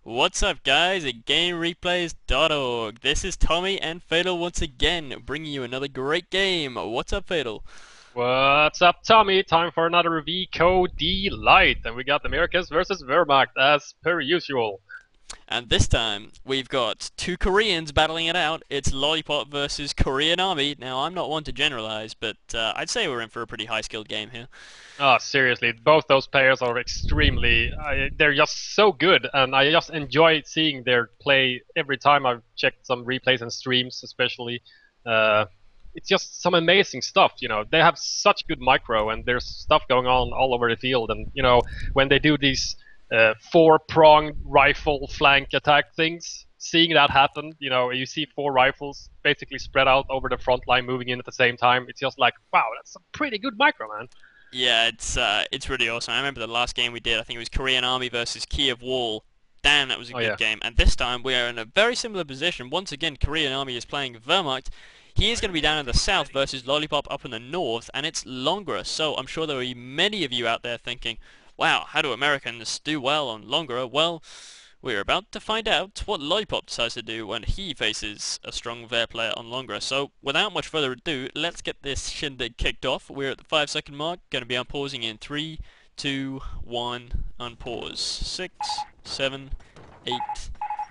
What's up, guys, at GameReplays.org. This is Tommy and Fatal once again, bringing you another great game. What's up, Fatal? What's up, Tommy? Time for another VCO Light, and we got Americas versus Wehrmacht as per usual. And this time, we've got two Koreans battling it out. It's Lollypop versus KoreanArmy. Now, I'm not one to generalize, but I'd say we're in for a pretty high-skilled game here. Oh, seriously, both those players are extremely. They're just so good, and I just enjoy seeing their play every time I've checked some replays and streams, especially. It's just some amazing stuff, you know. They have such good micro, and there's stuff going on all over the field, and you know when they do these four-pronged rifle flank attack things. Seeing that happen, you know, you see four rifles basically spread out over the front line, moving in at the same time. It's just like, wow, that's a pretty good micro, man. Yeah, it's really awesome. I remember the last game we did, I think it was KoreanArmy versus Kiev Wall. Damn, that was a Oh good yeah. game. And this time we are in a very similar position. Once again, KoreanArmy is playing Wehrmacht. He is going to be down in the south versus Lollypop up in the north, and it's Longra. So I'm sure there will be many of you out there thinking, wow, how do Americans do well on Longra? Well, we're about to find out what Lollypop decides to do when he faces a strong Ver player on Longra. So without much further ado, let's get this shindig kicked off. We're at the 5-second mark, going to be unpausing in 3, 2, 1, unpause. 6, 7, 8,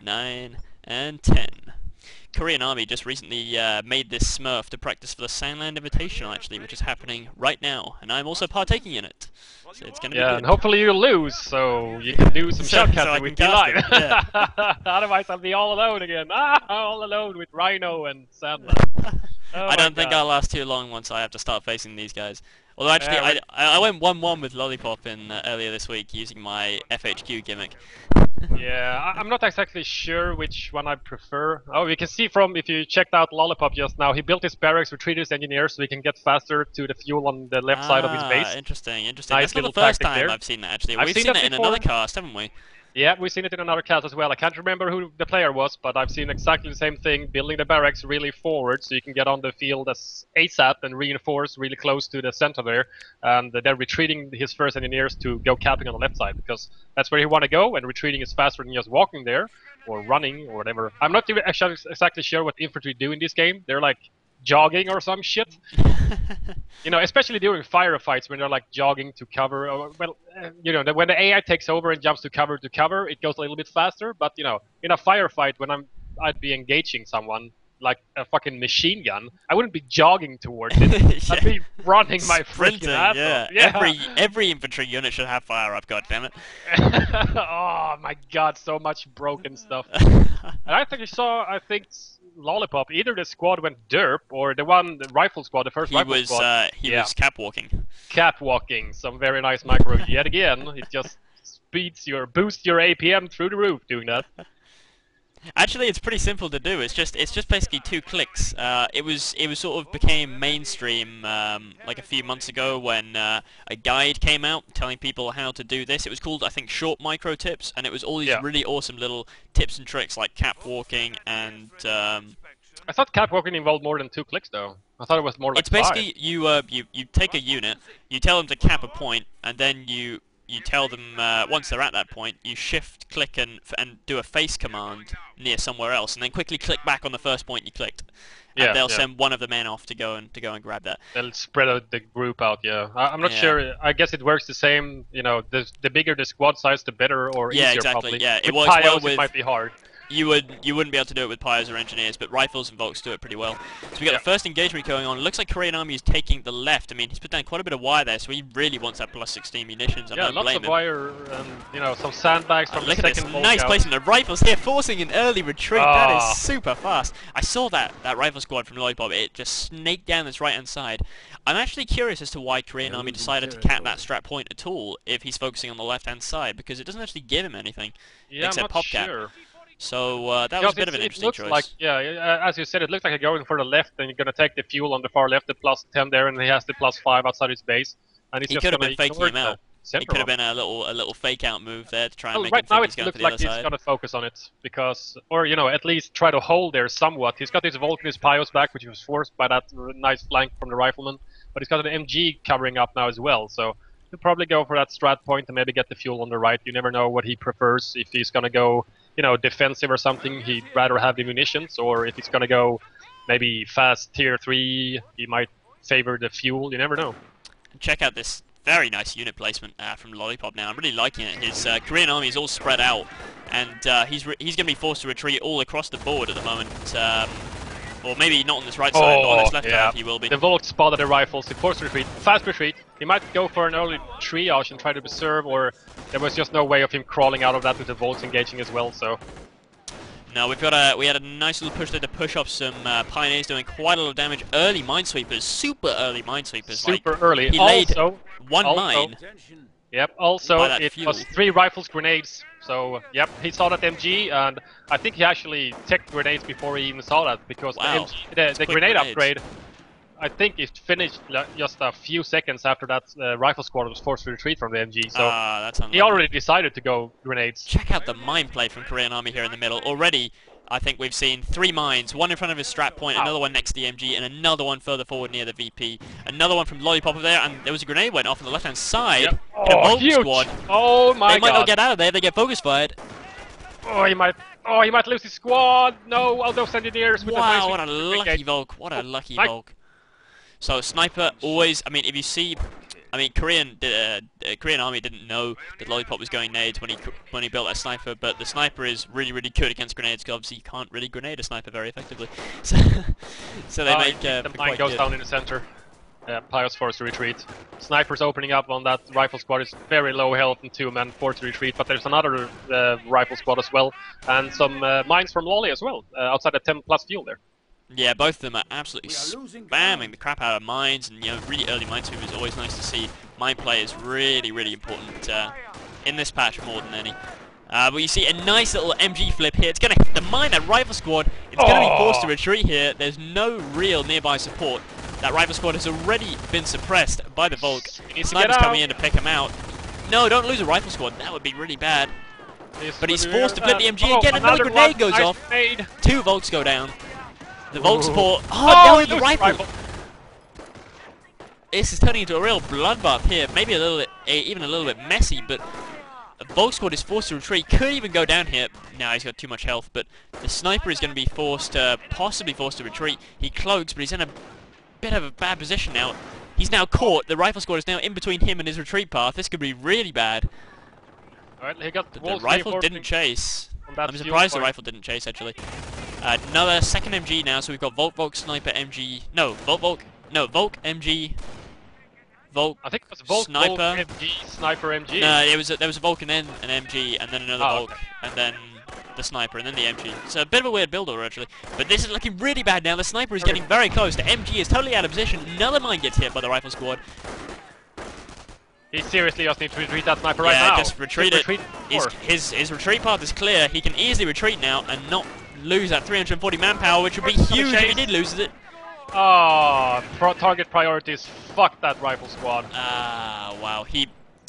9, and 10. KoreanArmy just recently made this Smurf to practice for the Sandland Invitational, actually, which is happening right now, and I'm also partaking in it. So it's going to be Yeah, good. and hopefully you lose, so you can do some So I shoutcasting can with me cast live. it, yeah. Otherwise, I'll be all alone again. All alone with Rhino and Sandman. Oh I my don't think god. I'll last too long once I have to start facing these guys. Although actually, Uh, I went 1-1 with Lollypop in earlier this week using my FHQ gimmick. yeah, I'm not exactly sure which one I prefer. Oh, you can see from if you checked out Lollipop just now, he built his barracks, retreated his engineers so he can get faster to the fuel on the left side of his Ah, base. interesting, interesting. Nice That's not the little first tactic time there. I've seen that actually. I've We've seen seen that it in another before. cast, haven't we? Yeah, we've seen it in another cast as well. I can't remember who the player was, but I've seen exactly the same thing, building the barracks really forward so you can get on the field as ASAP and reinforce really close to the center there. And they're retreating his first engineers to go capping on the left side, because that's where he want to go, and retreating is faster than just walking there, or running, or whatever. I'm not even actually exactly sure what infantry do in this game. They're like jogging or some shit. You know, especially during firefights when they're like jogging to cover. Well, you know, when the AI takes over and jumps to cover, it goes a little bit faster. But you know, in a firefight, when I'd be engaging someone like a fucking machine gun, I wouldn't be jogging towards it. I'd Yeah. be running my freaking Sprinting, ass off. yeah. Yeah. Every infantry unit should have fire up, God damn it. Oh my god, so much broken stuff. And I think I think Lollipop, either the squad went derp or the rifle squad, the first rifle squad. He Yeah. was capwalking. Catwalking, some very nice micro yet again. It just boosts your APM through the roof doing that. Actually, it's pretty simple to do. It's just basically 2 clicks. It was sort of became mainstream like a few months ago when a guide came out telling people how to do this. It was called, I think, Short Micro Tips, and it was all these Yeah. really awesome little tips and tricks like catwalking and I thought catwalking involved more than 2 clicks though. I thought it was more like it's 5. basically you take a unit, you tell them to cap a point, and then you tell them once they're at that point, you shift click and do a face command near somewhere else, and then quickly click back on the first point you clicked, and Yeah, they'll yeah. send one of the men off to go and grab that. They'll spread out the group out, yeah. I'm not Yeah. sure. I guess it works the same, you know, the bigger the squad size, the better or Yeah, easier exactly. probably. Yeah, it With works well Pios, with. it might be hard. You wouldn't be able to do it with pyres or engineers, but rifles and Volks do it pretty well. So we got Yeah. the first engagement going on. It looks like KoreanArmy is taking the left. I mean, he's put down quite a bit of wire there, so he really wants that plus 16 munitions. I Yeah, don't lots blame of him. wire and, you know, some sandbags from the Look at this second nice walkout. placement of rifles here, forcing an early retreat. That Ah. is super fast. I saw that rifle squad from Lollipop. It just snaked down this right-hand side. I'm actually curious as to why KoreanArmy decided to cap that strat point at all if he's focusing on the left-hand side, because it doesn't actually give him anything Yeah, I'm except not pop cap. sure. So that was Because a bit of an it interesting looks choice. like, yeah, as you said, it looks like you're going for the left, and you're going to take the fuel on the far left, the plus 10 there, and he has the plus 5 outside his base, and he's He just could have going been to faking ignore him the out. center It could have one. been a little fake out move there to try and Well, make him right now think it he's going for looks the like other he's side. going to focus on it, because, or, you know, at least try to hold there somewhat. He's got his Volk and his Pios back, which was forced by that nice flank from the rifleman, but he's got an MG covering up now as well, so he'll probably go for that strat point and maybe get the fuel on the right. You never know what he prefers, if he's going to go defensive or something, he'd rather have the munitions, or if he's gonna go maybe fast tier 3, he might favor the fuel. You never know. Check out this very nice unit placement from Lollypop now. I'm really liking it. His Korean army is all spread out, and he's going to be forced to retreat all across the board at the moment. Or maybe not on this right side, but on his left side he will be. The Volk spotted the rifles, he forced retreat, fast retreat. He might go for an early triage and try to preserve, or there was just no way of him crawling out of that with the Volks engaging as well, so... No, we had a nice little push there to push off some pioneers doing quite a lot of damage. Early minesweepers, super early minesweepers. Super early. He laid one mine. Yep, also it was 3 rifles, grenades. So, yep, he saw that MG, and I think he actually checked grenades before he even saw that, because the grenade upgrade, I think it finished just a few seconds after that rifle squad was forced to retreat from the MG, so that's he already decided to go grenades. Check out the mine play from Korean Army here in the middle. Already, I think we've seen 3 mines, one in front of his strat point, another one next to the MG, and another one further forward near the VP. Another one from Lollypop over there, and there was a grenade went off on the left-hand side. Yep. In a Volk huge. squad. Oh my god. They might not get out of there, they get focus fired. Oh, he might lose his squad. No, all those engineers with wow, the what a lucky Volk. What a lucky Volk. So sniper always, I mean, if you see, I mean, Korean Army didn't know that Lollypop was going nades when he built a sniper, but the sniper is really, really good against grenades, because obviously you can't really grenade a sniper very effectively. So they make the mine goes down in the center. Pios forced to retreat. Snipers opening up on that rifle squad is very low health and 2 men forced to retreat, but there's another rifle squad as well, and some mines from Lolly as well, outside the 10 plus fuel there. Yeah, both of them are absolutely spamming the crap out of mines, and really early minesweep is always nice to see. Mine play is really, really important in this patch more than any. But you see a nice little MG flip here. It's going to hit the mine, that rifle squad. It's going to be forced to retreat here. There's no real nearby support. That rifle squad has already been suppressed by the Volk. Sniper's coming in to pick him out. No, don't lose a rifle squad. That would be really bad. But he's forced to flip the MG again. Another grenade goes off. 2 Volks go down. The Volk support. Oh, no, the rifle. This is turning into a real bloodbath here. Maybe a little bit, even a little bit messy, but the Volk squad is forced to retreat. Could even go down here. Now he's got too much health, but the sniper is going to be possibly forced to retreat. He cloaks, but he's in a bit of a bad position now. He's now caught. The rifle squad is now in between him and his retreat path. This could be really bad. Alright, he got the rifle didn't chase. I'm surprised the rifle didn't chase, actually. Another second MG now, so we've got Volk, Sniper, MG... No, Volk, MG... Volk, I think it was Volk, Sniper... Volk, MG, Sniper, MG. No, there was a Volk and then an MG, and then another Volk, okay. and then the Sniper, and then the MG. So a bit of a weird build order, actually. But this is looking really bad now. The Sniper is getting very close. The MG is totally out of position. Another mine gets hit by the rifle squad. He seriously just needs to retreat that sniper right now. Yeah, just retreat it. His retreat path is clear. He can easily retreat now and not lose that 340 manpower, which would be huge if he did lose it. Oh, target priorities. Fuck that rifle squad. Wow.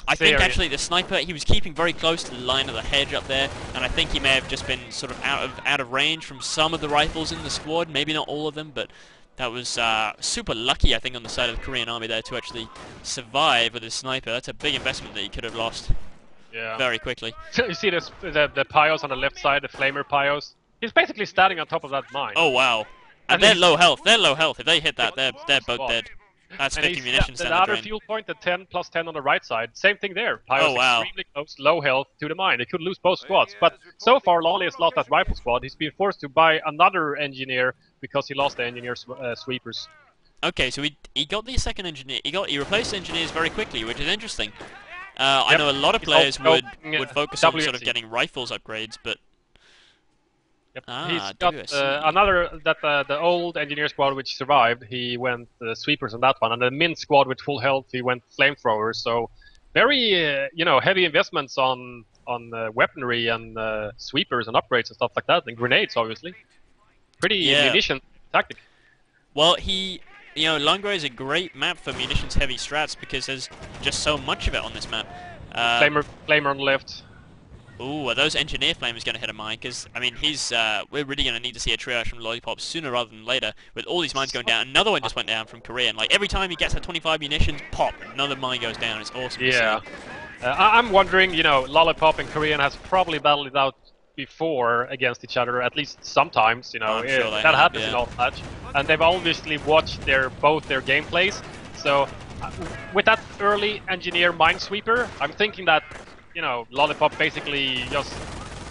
I think actually the sniper, he was keeping very close to the line of the hedge up there, and I think he may have just been sort of out of range from some of the rifles in the squad. Maybe not all of them, but that was super lucky, I think, on the side of the Korean Army there to actually survive with his sniper. That's a big investment that he could have lost very quickly. You see this, the Pios on the left side, the Flamer Pios? He's basically standing on top of that mine. Oh, wow. And they're low health. They're low health. If they hit that, they're both dead. That's 50 munitions down the other drain. fuel point, the 10 plus 10 on the right side, same thing there. Pios extremely close, low health to the mine. They could lose both squads. But so far, Lolly has lost that rifle squad. He's been forced to buy another engineer because he lost the engineer sweepers. Okay, so he got the second engineer. He replaced engineers very quickly, which is interesting. I know a lot of players would focus on sort of getting rifles upgrades, but he's got another the old engineer squad which survived. He went sweepers on that one, and the min squad with full health he went flamethrowers. So very heavy investments on weaponry and sweepers and upgrades and stuff like that, and grenades obviously. Pretty munition tactic. Well, Lungray is a great map for munitions heavy strats because there's just so much of it on this map. Flamer on the left. Ooh, are those engineer flamers going to hit a mine? Because, I mean, we're really going to need to see a triage from Lollypop sooner rather than later. With all these mines going down, another one just went down from Korean. Like, every time he gets that 25 munitions, pop, another mine goes down. It's awesome to see. I'm wondering, Lollypop and Korean has probably battled it out, before against each other, at least sometimes, you know, I'm sure that they have, happens yeah. in automatch. And they've obviously watched both their gameplays. So with that early engineer minesweeper, I'm thinking that, you know, Lollypop basically just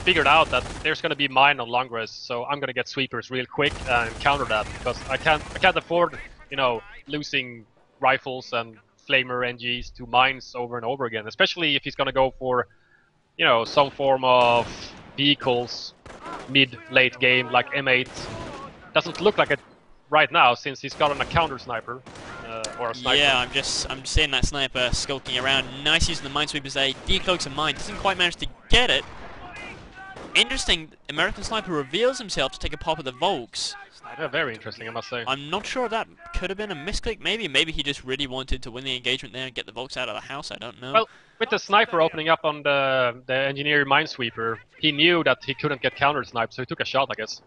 figured out that there's going to be mine on long rest, so I'm going to get sweepers real quick and counter that, because I can't afford, you know, losing rifles and flamer NGs to mines over and over again, especially if he's going to go for, you know, some form of vehicles mid-late game like M8. Doesn't look like it right now, since he's got on a counter sniper. Or a sniper. Yeah, I'm seeing that sniper skulking around. Nice using the minesweepers there. Decloaks a mine. Doesn't quite manage to get it. Interesting, American Sniper reveals himself to take a pop at the Volks. Yeah, very interesting, I must say. I'm not sure if that could have been a misclick, maybe he just really wanted to win the engagement there and get the Volks out of the house, I don't know. Well, with the sniper opening up on the engineer minesweeper, he knew that he couldn't get counter-sniped, so he took a shot, I guess.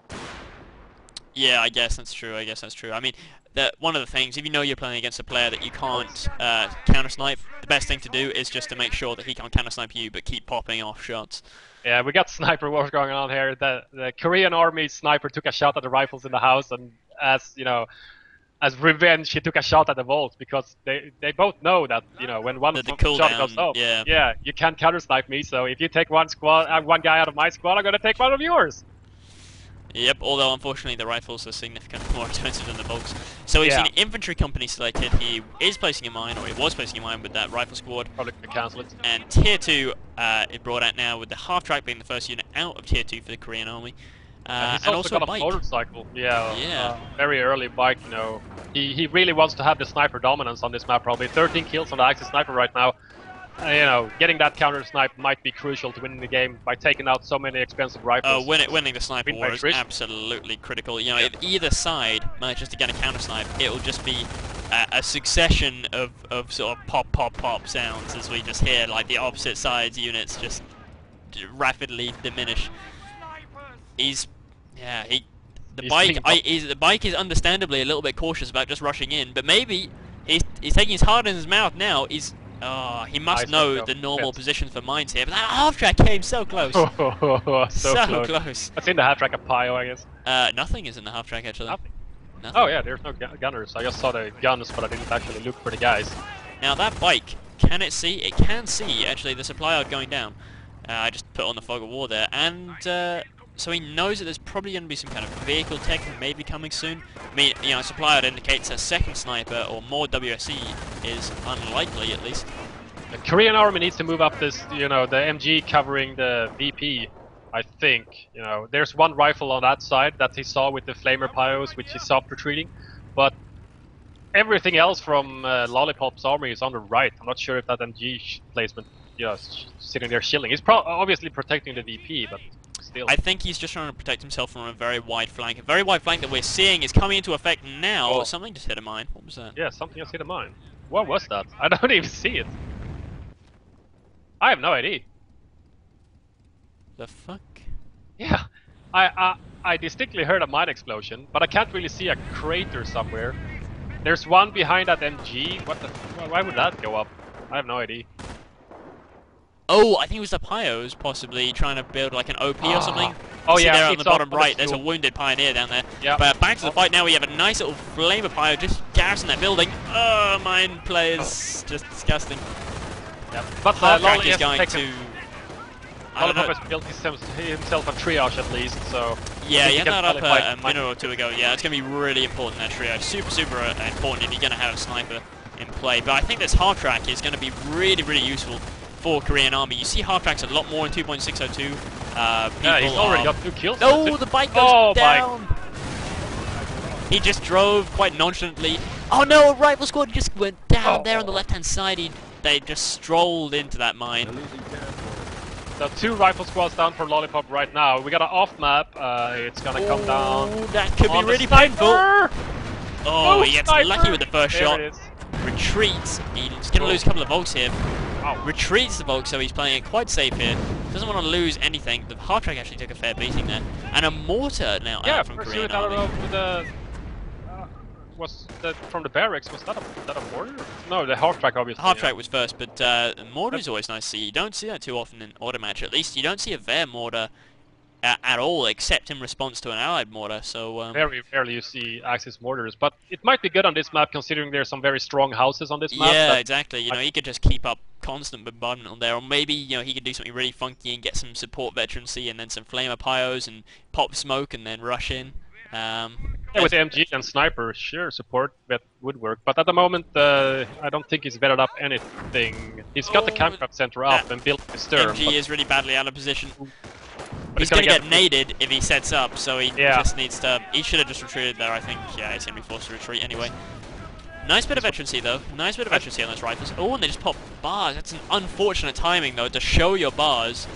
Yeah, I guess that's true, I mean, one of the things, if you know you're playing against a player that you can't counter-snipe, the best thing to do is just to make sure that he can't counter-snipe you, but keep popping off shots. Yeah, we got sniper wars going on here. The Korean Army sniper took a shot at the rifles in the house, and as you know, as revenge, he took a shot at the Volt, because they both know that, you know, when one shot goes off, yeah, you can't counter snipe me. So if you take one guy out of my squad, I'm gonna take one of yours. Yep, although unfortunately the rifles are significantly more expensive than the Volks. So we've seen infantry company selected. He is placing a mine, or he was placing a mine with that rifle squad. Probably gonna cancel it. And tier 2 is brought out now, with the half-track being the first unit out of tier 2 for the Korean Army. He's and also got a a bike. motorcycle. Yeah. Yeah. Very early bike, you know. He really wants to have the sniper dominance on this map, probably. 13 kills on the Axis sniper right now. You know, getting that counter snipe might be crucial to winning the game by taking out so many expensive rifles. Winning the sniper war is absolutely critical. You know, if either side manages to get a counter snipe, it'll just be a succession of sort of pop pop pop sounds as we just hear like the opposite side's units just rapidly diminish. The bike is understandably a little bit cautious about just rushing in, but maybe he's taking his heart in his mouth now. He must know the normal positions for mines here, but that half-track came so close. so close. What's in the half-track? A Pio, I guess? Nothing is in the half-track, actually. Nothing? Nothing. Oh yeah, there's no gunners. I just saw the guns, but I didn't actually look for the guys. Now that bike, can it see? It can see, actually, the supply yard going down. I just put on the fog of war there, and so he knows that there's probably going to be some kind of vehicle tech maybe coming soon. I mean, you know, supply yard indicates a second sniper or more WSE is unlikely, at least. The Korean Army needs to move up this, you know, the MG covering the VP, I think. You know, there's one rifle on that side that he saw with the flamer Pios, which is soft retreating, but everything else from Lollypop's army is on the right. I'm not sure if that MG placement, you know, sitting there shilling. He's obviously protecting the VP, but still. I think he's just trying to protect himself from a very wide flank. A very wide flank that we're seeing is coming into effect now. Oh. Something just hit a mine. What was that? Yeah, something just hit a mine. What was that? I don't even see it. I have no idea. The fuck? Yeah, I distinctly heard a mine explosion, but I can't really see a crater somewhere. There's one behind that MG. What the? Why would that go up? I have no idea. Oh, I think it was the Pios possibly trying to build like an OP or something. Oh yeah, there on the bottom right, there's a wounded pioneer down there. Yeah. But back to the fight now. We have a nice little flamer Pio just garrison that building. Oh, mine players, just disgusting. Yeah. But Lolly is going to. Lollypop has built himself a triage at least, so. Yeah, he had that up a minute or two ago. Yeah, it's going to be really important, that triage. Super important if you're going to have a sniper in play. But I think this hard track is going to be really useful for Korean Army. You see hard tracks a lot more in 2.602. Yeah, he's already got 2 kills. Oh, the bike goes down. He just drove quite nonchalantly. Oh no, a rifle squad just went down there on the left-hand side. They just strolled into that mine. So 2 rifle squads down for Lollypop right now. We got an off map. It's gonna come down. That could be really painful. Oh, he gets lucky with the first shot. Retreats. He's gonna lose a couple of Volks here. Retreats the Volk, so he's playing it quite safe here. Doesn't want to lose anything. The hard track actually took a fair beating there. And a mortar now out from Korean Army. From the barracks, was that a mortar? No, the half track obviously. Half track was first, but mortar is always nice to see. You don't see that too often in automatch. At least you don't see a Ver mortar at all, except in response to an allied mortar. So Very rarely you see Axis mortars, but it might be good on this map considering there's some very strong houses on this map. yeah, That exactly. You know, he could just keep up constant bombardment on there, or maybe he could do something really funky and get some support veterancy and then some flamer pyos and pop smoke and then rush in. yeah, with MG and sniper, sure, support that would work. But at the moment, I don't think he's vetted up anything. He's got the campcraft center up and built the stern. MG is really badly out of position. But He's going to get naded if he sets up, so he just needs to... He should have just retreated there, I think. Yeah, he's going to be forced to retreat anyway. Nice bit of veterancy, though. Nice bit of veterancy on those rifles. Oh, and they just pop bars. That's an unfortunate timing, though, to show your bars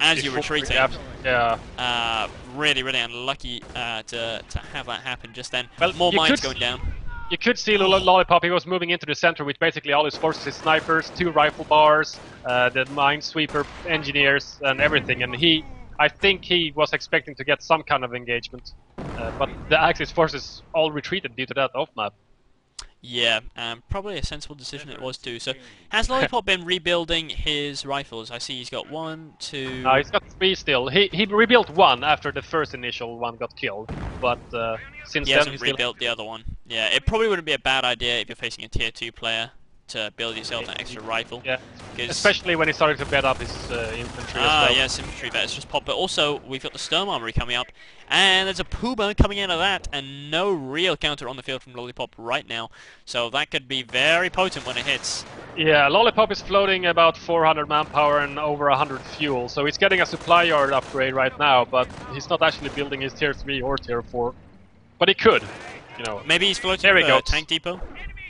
as you're retreating. Yeah. Really, really unlucky to have that happen just then. Well, more mines going down. You could see Lollypop, he was moving into the center with basically all his forces, his snipers, 2 rifle bars, the minesweeper engineers, and everything. And I think he was expecting to get some kind of engagement. But the Axis forces all retreated due to that off-map. Yeah, probably a sensible decision it was too. So, has Lollypop been rebuilding his rifles? I see he's got 1, 2... He's got 3 still. He rebuilt 1 after the first initial one got killed, but since he then hasn't rebuilt the other one. Yeah, it probably wouldn't be a bad idea if you're facing a tier 2 player to build yourself an extra rifle. Yeah, especially when he started to bed up his infantry as well. Yes, infantry vets just pop. But also, we've got the Storm Armory coming up, and there's a Puma coming in of that, and no real counter on the field from Lollypop right now. So that could be very potent when it hits. Yeah, Lollypop is floating about 400 manpower and over 100 fuel, so he's getting a supply yard upgrade right now, but he's not actually building his tier 3 or tier 4. But he could, you know. Maybe he's floating there he goes. Tank Depot?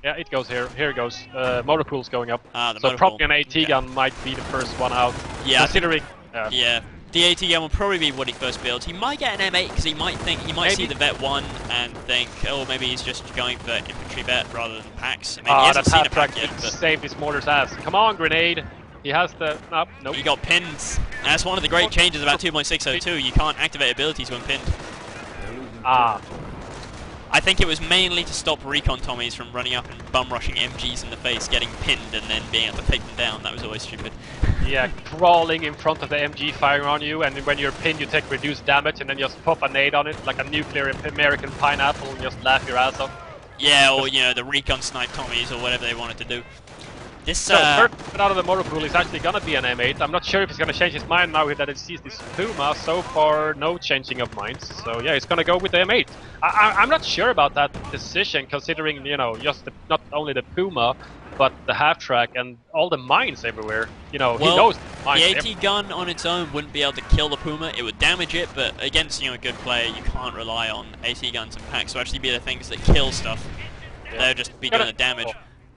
Yeah, it goes here. Here it goes. Motor pool's going up. The so motor probably pool. an AT gun might be the first one out. Yeah. Considering. Yeah. The AT gun will probably be what he first builds. He might get an M8 because he might see the vet 1 and think, oh, maybe he's just going for infantry vet rather than packs. Maybe he hasn't seen a pack yet. Saved his mortar's ass. Come on, grenade. He has the... Nope. He got pinned. That's one of the great changes about 2.602. You can't activate abilities when pinned. I think it was mainly to stop recon Tommies from running up and bum rushing MGs in the face, getting pinned and then being able to take them down. That was always stupid. Yeah, crawling in front of the MG firing on you, and when you're pinned you take reduced damage and then just pop a nade on it like a nuclear American pineapple and just laugh your ass off. Yeah, or the recon snipe Tommies or whatever they wanted to do. This first out of the motor pool is actually gonna be an M8. I'm not sure if he's gonna change his mind now that it sees this Puma. So far, no changing of minds. So yeah, he's gonna go with the M8. I'm not sure about that decision, considering just not only the Puma, but the half track and all the mines everywhere. Well, he knows mines the AT gun on its own wouldn't be able to kill the Puma. It would damage it, but against a good player, you can't rely on AT guns and packs to actually be the things that kill stuff. Yeah. They'll just be doing the damage.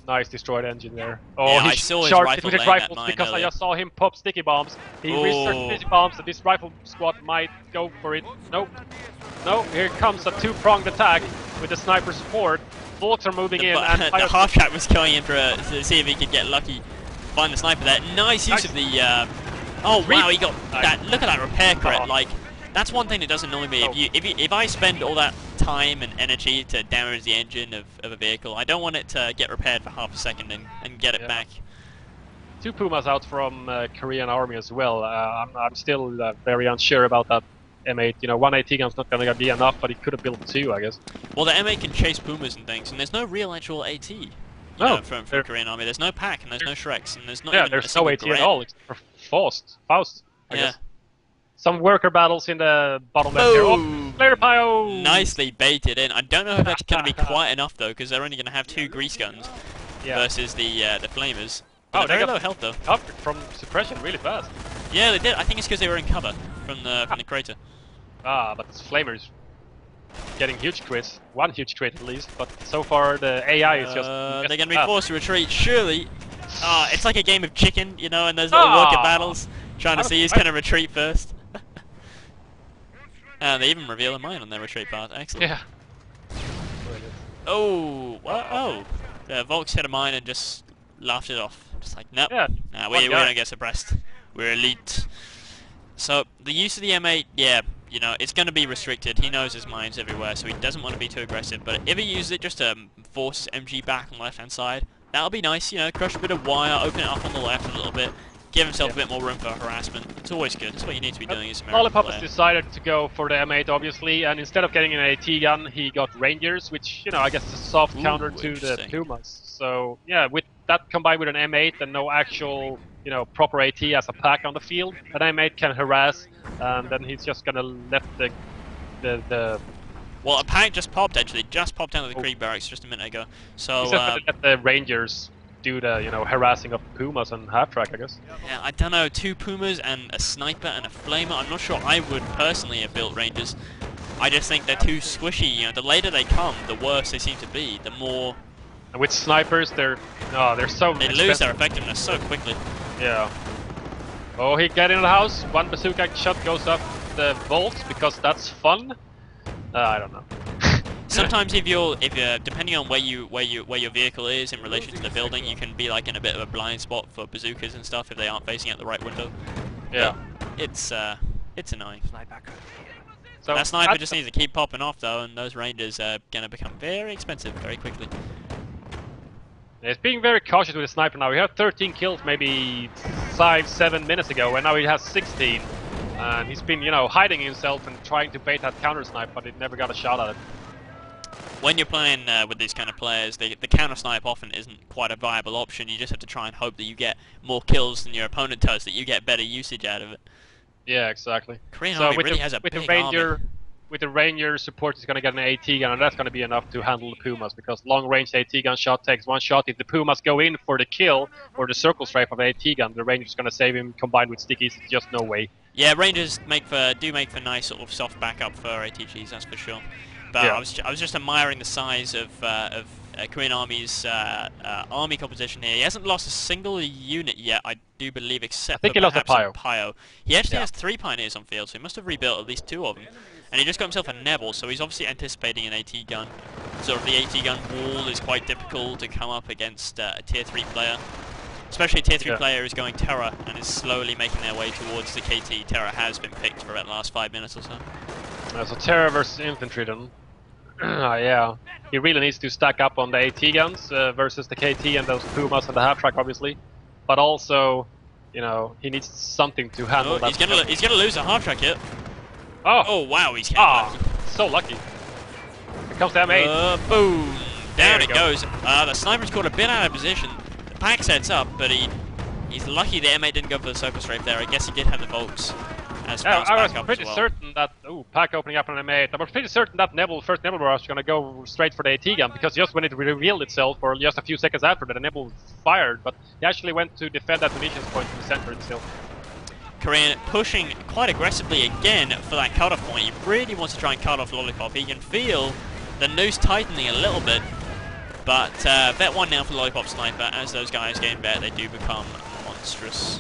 Nice destroyed engine there. Oh, yeah, he I saw his charged rifle with his laying rifles that mine because earlier. I just saw him pop sticky bombs. He researched sticky bombs, so this rifle squad might go for it. Nope. No, here comes a 2-pronged attack with the sniper support. Volks are moving in, and the half track was going in to see if he could get lucky, find the sniper there. Nice use of the. Oh wow, he got that! Look at that repair crit. Like, that's one thing that does annoy me. If I spend all that time and energy to damage the engine of a vehicle, I don't want it to get repaired for half a second and get it back. 2 Pumas out from Korean Army as well. I'm still very unsure about that M8. One AT gun's not gonna be enough, but he could have built 2, I guess. Well, the M8 can chase Pumas and things, and there's no real actual AT. From Korean Army, there's no pack and there's no Shreks and there's not even there's no AT at all. It's Faust, I guess. Some worker battles in the bottom left here. Oh, Player Pio! Nicely baited in. I don't know if that's going to be quite enough though, because they're only going to have 2 grease guns versus the flamers. But they're very low health though. Covered from suppression really fast. Yeah, they did. I think it's because they were in cover from the crater. But this flamer's getting huge crits. 1 huge crit at least. But so far the AI is just. They're going to be forced to retreat. Surely. It's like a game of chicken, and those little worker battles, trying to see who's going to retreat first. They even reveal a mine on their retreat path. Excellent. Yeah. Oh, what? Oh. Volks hit a mine and just laughed it off. Just like, nope. Yeah. We don't get suppressed. We're elite. So, the use of the M8, it's going to be restricted. He knows his mines everywhere, so he doesn't want to be too aggressive. But if he uses it just to force MG back on the left-hand side, that'll be nice. Crush a bit of wire, open it up on the left a little bit, give himself a bit more room for harassment. It's always good. It's what you need to be doing as an American Lollipop player. has decided to go for the M8, obviously, and instead of getting an AT gun, he got Rangers, which, you know, I guess is a soft counter to the interesting. Pumas. So, yeah, with that combined with an M8 and no actual, you know, proper AT as a pack on the field, an M8 can harass, and then he's just gonna let the Well, a pack just popped, actually. Just popped out of the Creek barracks just a minute ago. So, he's just gonna let the Rangers do the, you know, harassing of Pumas and half-track, I guess. yeah, I don't know, 2 Pumas and a sniper and a flamer. I'm not sure I would personally have built Rangers. I just think they're too squishy. You know, the later they come, the worse they seem to be. The more And with snipers, they're so they expensive. lose their effectiveness so quickly. Yeah. Oh, he get in the house. One bazooka shot goes up the vault because that's fun. I don't know. Sometimes if you're depending on where your vehicle is in relation to the building, you can be like in a bit of a blind spot for bazookas and stuff if they aren't facing out the right window. Yeah. But it's annoying. So That sniper just needs to keep popping off though, and those Rangers are gonna become very expensive very quickly. He's being very cautious with the sniper now. He had 13 kills maybe 5-7 minutes ago, and now he has 16. And he's been, you know, hiding himself and trying to bait that counter snipe, but he never got a shot at it. When you're playing with these kind of players, the counter snipe often isn't quite a viable option. You just have to try and hope that you get more kills than your opponent does, that you get better usage out of it. Yeah, exactly. Korean So Army with really the, has a with big the Ranger, army. with the Ranger support, he's gonna get an AT gun, and that's gonna be enough to handle the Pumas because long-range AT gun shot takes one shot. If the Pumas go in for the kill or the circle strafe of the AT gun, the Ranger's gonna save him. Combined with stickies, it's just no way. Yeah, Rangers do make for nice sort of soft backup for ATGs, that's for sure. But Yeah. I was just admiring the size of Korean Army's army composition here. He hasn't lost a single unit yet, I do believe, except I think for he lost a perhaps Pio. He actually Yeah. has 3 Pioneers on field, so he must have rebuilt at least 2 of them. And he just got himself a Nebel, so he's obviously anticipating an AT gun. Sort of the AT gun wall is quite difficult to come up against a tier 3 player. Especially a tier 3 player who's going Terror and is slowly making their way towards the KT. Terror has been picked for about the last 5 minutes or so. So Terror versus Infantry then. Yeah, he really needs to stack up on the AT guns versus the KT and those Pumas and the half-track, obviously. But also, you know, he needs something to handle Oh, that. he's gonna lose a half-track hit. Oh! Oh wow, he's getting lucky. So lucky. Here comes the M8. Boom! Down There it we goes. The sniper's caught a bit out of position. The pack sets up, but he's lucky the M8 didn't go for the circle strafe there. I guess he did have the Volks as Yeah, fast I was backup pretty as well. certain that pack opening up on an M8. I was pretty certain that first Nebel rush was gonna go straight for the AT gun because just when it revealed itself, or just a few seconds after that, the Nebel fired. But he actually went to defend that munitions point in the center itself. Korean pushing quite aggressively again for that cutoff point. He really wants to try and cut off Lollipop. He can feel the noose tightening a little bit, but vet 1 now for Lollipop Sniper. As those guys gain vet, they do become monstrous.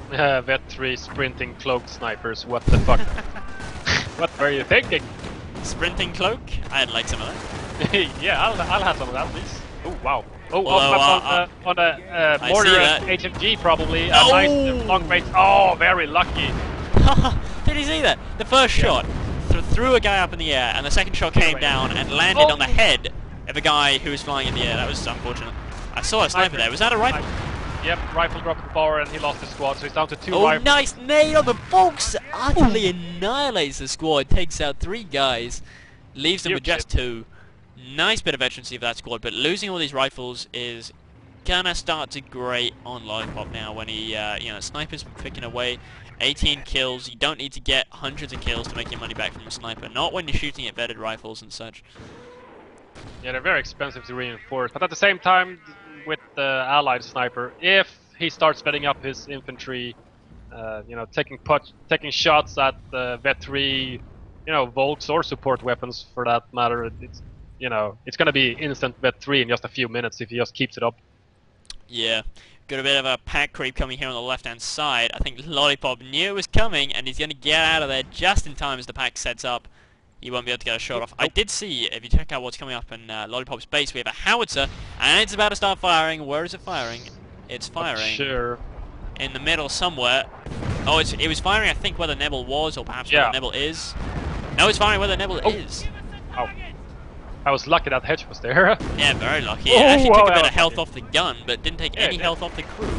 Vet 3 sprinting cloaked snipers, what the fuck? What were you thinking? Sprinting cloak? I'd like some of that. Yeah, I'll have some of that, please. Oh, wow. Oh, Although, on a I mortar see and that. HMG probably. Oh! A nice long range. Oh, very lucky. Did you see that? The first shot threw a guy up in the air, and the second shot came down and landed on the head of a guy who was flying in the air. That was unfortunate. I saw a sniper there. Was that a rifle? Yep, rifle dropped the bar and he lost the squad, so he's down to 2 Oh, rifles. nice nade on the Volks! Utterly annihilates the squad. Takes out 3 guys, leaves them with just 2. Nice bit of veterancy of that squad, but losing all these rifles is gonna start to grate on Lollipop now when he, you know, Sniper's been picking away. 18 kills. You don't need to get hundreds of kills to make your money back from a sniper. Not when you're shooting at vetted rifles and such. Yeah, they're very expensive to reinforce, but at the same time, with the allied sniper, if he starts setting up his infantry, you know, taking shots at the vet 3, you know, Volks or support weapons for that matter, it's, you know, it's gonna be instant vet 3 in just a few minutes if he just keeps it up. Yeah. Got a bit of a pack creep coming here on the left-hand side. I think Lollipop knew it was coming, and he's going to get out of there just in time as the pack sets up. He won't be able to get a shot off. I did see, if you check out what's coming up in Lollipop's base, we have a Howitzer, and it's about to start firing. Where is it firing? It's firing. Sure. In the middle somewhere. Oh, it was firing, I think, where the Nebel was, or perhaps where the Nebel is. No, it's firing where the Nebel is. Oh. I was lucky that hedge was there. Yeah, very lucky. It actually took a bit of health off the gun, but didn't take any yeah. health off the crew.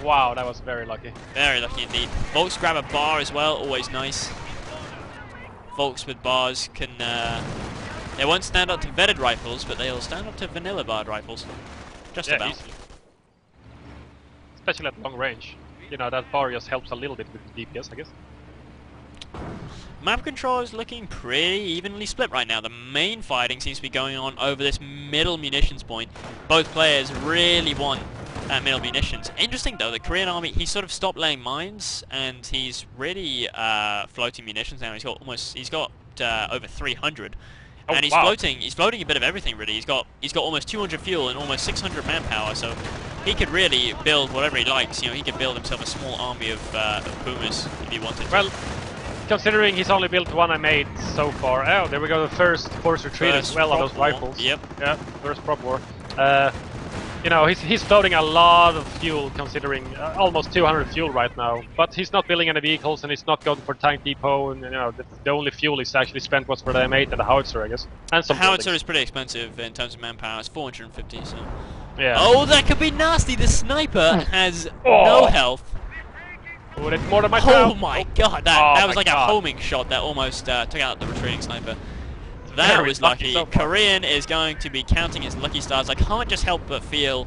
Wow, that was very lucky. Very lucky indeed. Volks grab a bar as well, always nice. Volks with bars can, they won't stand up to vetted rifles, but they'll stand up to vanilla barred rifles. Just Yeah, about. easily. Especially at long range. You know, that bar just helps a little bit with the DPS, I guess. Map control is looking pretty evenly split right now. The main fighting seems to be going on over this middle munitions point. Both players really want middle munitions. Interesting though, the Korean Army, he sort of stopped laying mines, and he's really floating munitions now. He's got over 300. Oh, and he's floating a bit of everything really. He's got almost 200 fuel and almost 600 manpower, so he could really build whatever he likes. You know, he could build himself a small army of pumas if he wanted to. Well, considering he's only built one I made so far. Oh, there we go, the first force retreat as well on those rifles. Yep. Yeah, first prop war. You know, he's floating a lot of fuel, considering almost 200 fuel right now. But he's not building any vehicles, and he's not going for tank depot. And you know, the only fuel he's actually spent was for the M8 and the Howitzer, I guess. And some Howitzer buildings. is pretty expensive in terms of manpower. It's 450. So. Yeah. Oh, that could be nasty. The sniper has no health. Oh, that's more than my Oh my god, that was like God. a homing shot that almost took out the retreating sniper. That Very was lucky lucky. so far. Korean is going to be counting his lucky stars. I can't just help but feel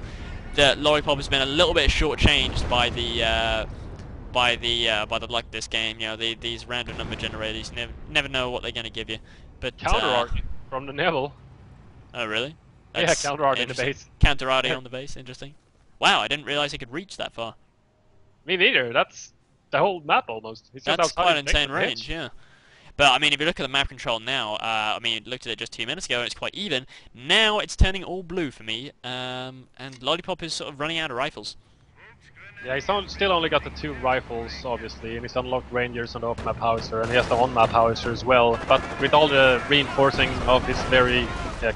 that Lollypop has been a little bit shortchanged by the luck this game. You know, these random number generators, you never know what they're going to give you. But Counter-arty from the Neville. oh really? Yeah, counter-arty in the base. Counter-arty on the base, interesting. Wow, I didn't realize he could reach that far. Me neither. That's the whole map almost. He's just That's outside quite his insane range. range, yeah. But I mean, if you look at the map control now, I mean, looked at it just 2 minutes ago, and it's quite even. Now it's turning all blue for me, and Lollypop is sort of running out of rifles. Yeah, he's still only got the 2 rifles, obviously, and he's unlocked Rangers on the off-map Howitzer, and he has the on-map Howitzer as well. But with all the reinforcing of his very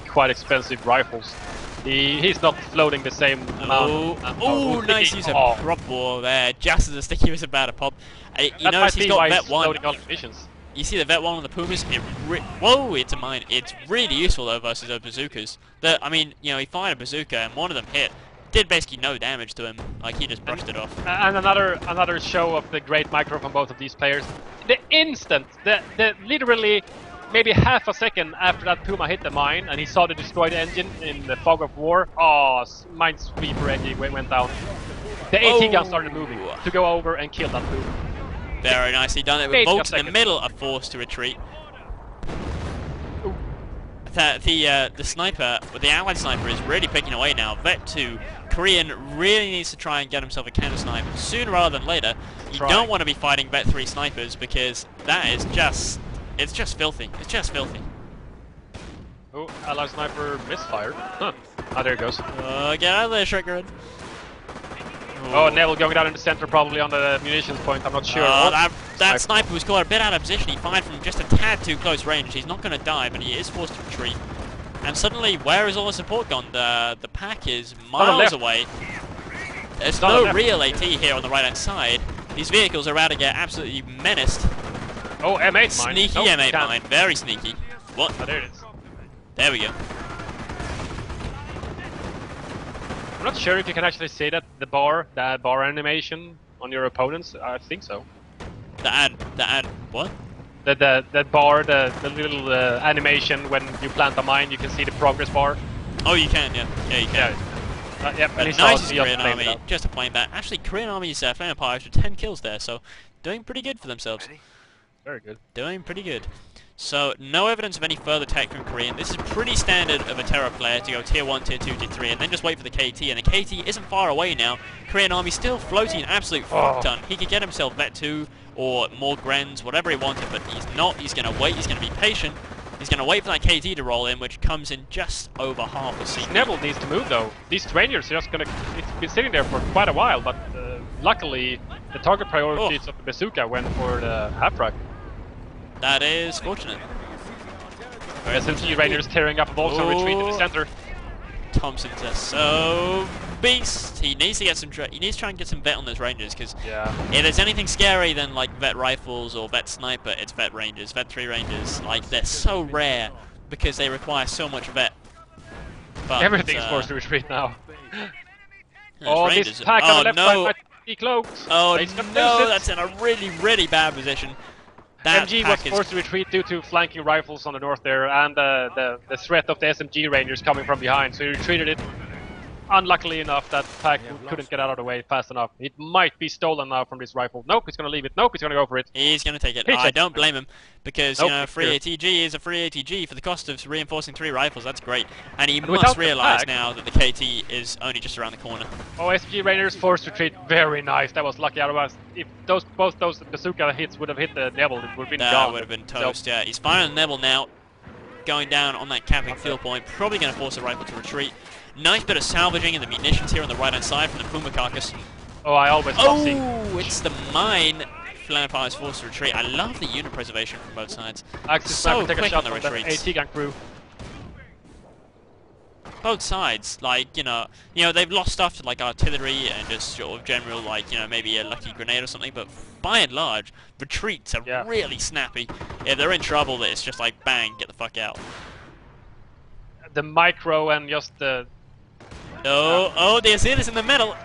quite expensive rifles, he's not floating the same amount. Oh, nice use of prop war there, just as the sticky was about to pop. You notice he's got vet 1. All the missions. You see the vet 1 on the Pumas? Whoa, it's a mine. It's really useful though versus those bazookas. I mean, you know, he fired a bazooka and one of them hit. Did basically no damage to him. Like he just brushed it off. And another show of the great micro from both of these players. The instant, the literally maybe half a second after that Puma hit the mine and he saw the destroyed engine in the fog of war. Oh, minesweeper engine went down. The AT gun started moving to go over and kill that Puma. Very nicely done. It with Volks in the middle are forced to retreat. The sniper, the allied sniper, is really picking away now. Vet 2, Korean really needs to try and get himself a counter snipe sooner rather than later. You don't want to be fighting Vet 3 snipers because that is it's just filthy. It's just filthy. Oh, allied sniper misfired. Huh. Oh, there it goes. Get out of there, Shredgrid. Oh, Neville going down in the center, probably on the munitions point. I'm not sure. That sniper was caught a bit out of position. He fired from just a tad too close range. He's not going to die, but he is forced to retreat. And suddenly, where is all the support gone? The pack is miles away. There's no real AT here on the right-hand side. These vehicles are about to get absolutely menaced. Oh, M8 mine. Sneaky M8 mine. Very sneaky. What? Oh, there it is. There we go. I'm not sure if you can actually see that the bar animation on your opponents. I think so. The ad, what? The bar, the little animation when you plant a mine, you can see the progress bar. Oh, you can, yeah. Yeah, you can. Yeah, But nice Korean Army, just to point that. Actually, Korean Army's Flame Empires with 10 kills there, so doing pretty good for themselves. Very good. Doing pretty good. So, no evidence of any further tech from Korean. This is pretty standard of a Terra player to go tier 1, tier 2, tier 3, and then just wait for the KT. And the KT isn't far away now. Korean Army still floating an absolute fuck ton. He could get himself Vet 2 or more Grens, whatever he wanted, but he's not. He's going to wait. He's going to be patient. He's going to wait for that KT to roll in, which comes in just over half a seat. Neville needs to move, though. These Rangers are just going to... It's been sitting there for quite a while, but luckily the target priorities of the bazooka went for the half-rack. That is fortunate. SMG Rangers tearing up Volks and retreat to the center. Thompson's just so beast. He needs to get some. He needs to try and get some vet on those Rangers because if there's anything scary than like vet rifles or vet sniper, it's vet Rangers, vet 3 Rangers. Like they're so rare because they require so much vet. But, everything's forced to retreat now. Rangers. This pack on the left side. Be cloaked. Oh He's gonna no, lose it. that's in a really, really bad position. That MG was pack is... forced to retreat due to flanking rifles on the north there, and the threat of the SMG Rangers coming from behind. So he retreated it. Unluckily enough, that pack couldn't get out of the way fast enough. It might be stolen now from this rifle. Nope, he's gonna leave it. Nope, he's gonna go for it. He's going to take it. He I takes don't it. blame him, because, Nope, you know, it's free clear. ATG is a free ATG for the cost of reinforcing 3 rifles. That's great. And he without must the realise pack- now that the KT is only just around the corner. Oh, SMG Rangers forced retreat. Very nice. That was lucky. Otherwise, if both those bazooka hits would have hit the Neville, it would have been That gone. would have been toast, yeah. He's firing the Neville now, going down on that capping field point, probably going to force the rifle to retreat. Nice bit of salvaging in the munitions here on the right-hand side from the Puma carcass. Oh, I always love seeing. Oh, it's the mine. Flammapire is forced to retreat. I love the unit preservation from both sides. Axis So take a quick shot on the from the retreats. AT gun crew. Both sides, like, you know, they've lost stuff to, like, artillery and just sort of general, like, you know, maybe a lucky grenade or something, but by and large, retreats are really snappy. If they're in trouble, it's just like, bang, get the fuck out. The micro and just the... Oh, the aSIIL is in the middle.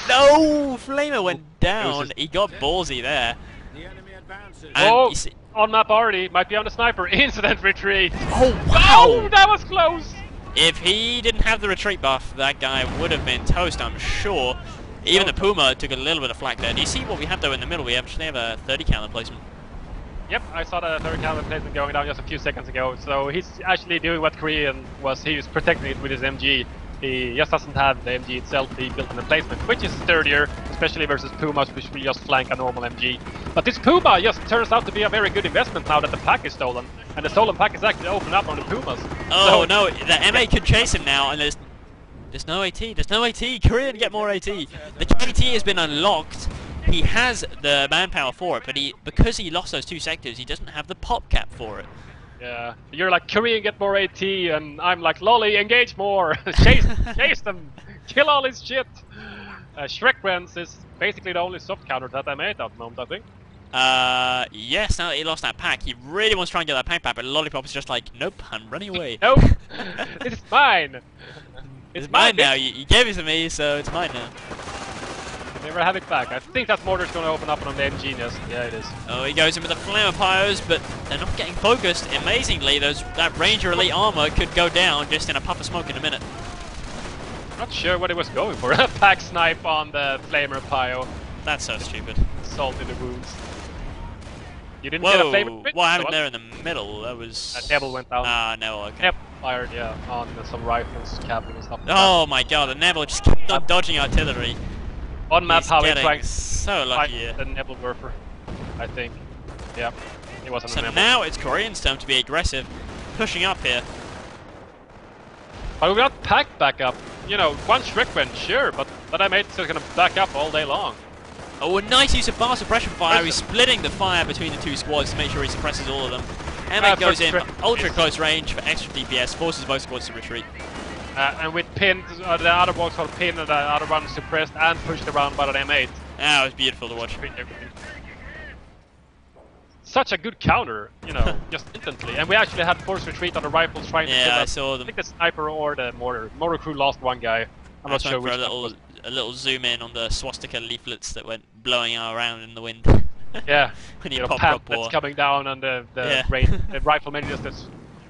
No, Flamer went down. just- He got ballsy there. And Oh, you see, on map already. Might be on the sniper. Instant retreat. oh Oh, wow! that was close. If he didn't have the retreat buff, that guy would have been toast, I'm sure. Even the Puma took a little bit of flak there. Do you see what we have though in the middle? We actually have a 30 caliber placement. Yep, I saw the third caliber placement going down just a few seconds ago. So he's actually doing what Korean was. He was protecting it with his MG. He just doesn't have the MG itself. He built an emplacement, which is sturdier, especially versus Pumas, which will just flank a normal MG. But this Puma just turns out to be a very good investment now that the pack is stolen, and the stolen pack is actually opened up on the Pumas. Oh So- no, the MA could chase him now, and there's no AT. There's no AT. Korean get more AT. The KT has been unlocked. He has the manpower for it, but because he lost those 2 sectors, he doesn't have the pop cap for it. Yeah, you're like Korean get more AT, and I'm like Lolly engage more, chase them, kill all his shit. Shrek Rens is basically the only soft counter that I made at the moment, I think. Yes, now that he lost that pack, he really wants to try and get that pack back, but Lollypop is just like, nope, I'm running away. Nope, it's mine. It's mine now, you gave it to me, so it's mine now. Never have it back. I think that mortar's gonna open up on the MG nest. Yeah, it is. Oh, he goes in with the Flammapires, but they're not getting focused. Amazingly, that Ranger Elite armor could go down just in a puff of smoke in a minute. Not sure what he was going for. A pack snipe on the Flamer Pio. That's so stupid. Salt in the wounds. You didn't get a Whoa, Flamer twitch? what happened there in the middle? That was... Neville went down. Ah, Neville, okay. Yep, fired, yeah, on some rifles, capping and stuff. Oh my god, the Neville just kept on dodging artillery. On map, He's how he getting trying so lucky here. the Neville Werfer, I think. Yeah, it wasn't a So Neville. now it's Korean's turn to be aggressive, pushing up here. But we got pack back up. You know, one Shrek went, sure, but I made still gonna back up all day long. Oh, a nice use of bar suppression fire. He's splitting the fire between the 2 squads to make sure he suppresses all of them. Emmett goes in, ultra close range for extra DPS, forces both squads to retreat. And with pin, the other ones got pinned and the other one suppressed and pushed around by an M8. Ah, it was beautiful to watch. Such a good counter, you know, just instantly. And we actually had forced retreat on the rifles trying to kill Yeah, I us. saw I them. think the sniper or the mortar. Mortar crew lost one guy. I'm not sure for which a one little, was. a little zoom in on the swastika leaflets that went blowing around in the wind. Yeah, when you you know, pop up pamphlets war. coming down and the Yeah. the rifleman just is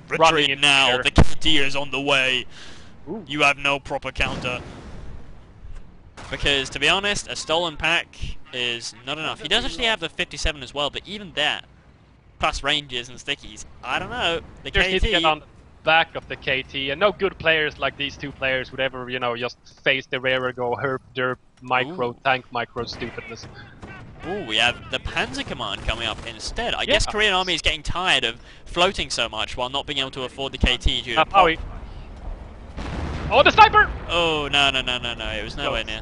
running Retreat in now, the air. the KT is on the way. Ooh. You have no proper counter. Because, to be honest, a stolen pack is not enough. He does actually have the 57 as well, but even that, plus ranges and stickies, I don't know. The Just need to get on KT... the back of the KT, and no good players like these 2 players would ever, you know, just face the rear go herp derp micro Ooh. tank micro stupidness. Ooh, we have the Panzer Command coming up instead. I guess Korean Army is getting tired of floating so much while not being able to afford the KT due to pop. Howie. Oh, the sniper! Oh, no, it was nowhere near.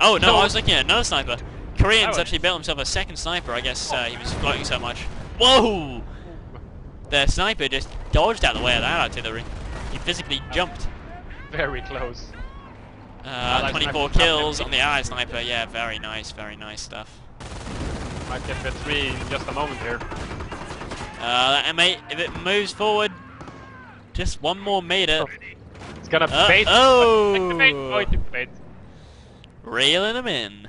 Oh, no, No. I was looking at another sniper. Korean's Oh. actually built himself a second sniper. I guess he was floating so much. Whoa! The sniper just dodged out of the way of that artillery. He physically jumped. Very close. like 24 sniper kills coming on the sniper. Yeah, very nice stuff. Might get the 3 in just a moment here. That M8, if it moves forward, just one more meter. It's gonna bait. oh! Take the bait. Oh, it took bait. Reeling them in.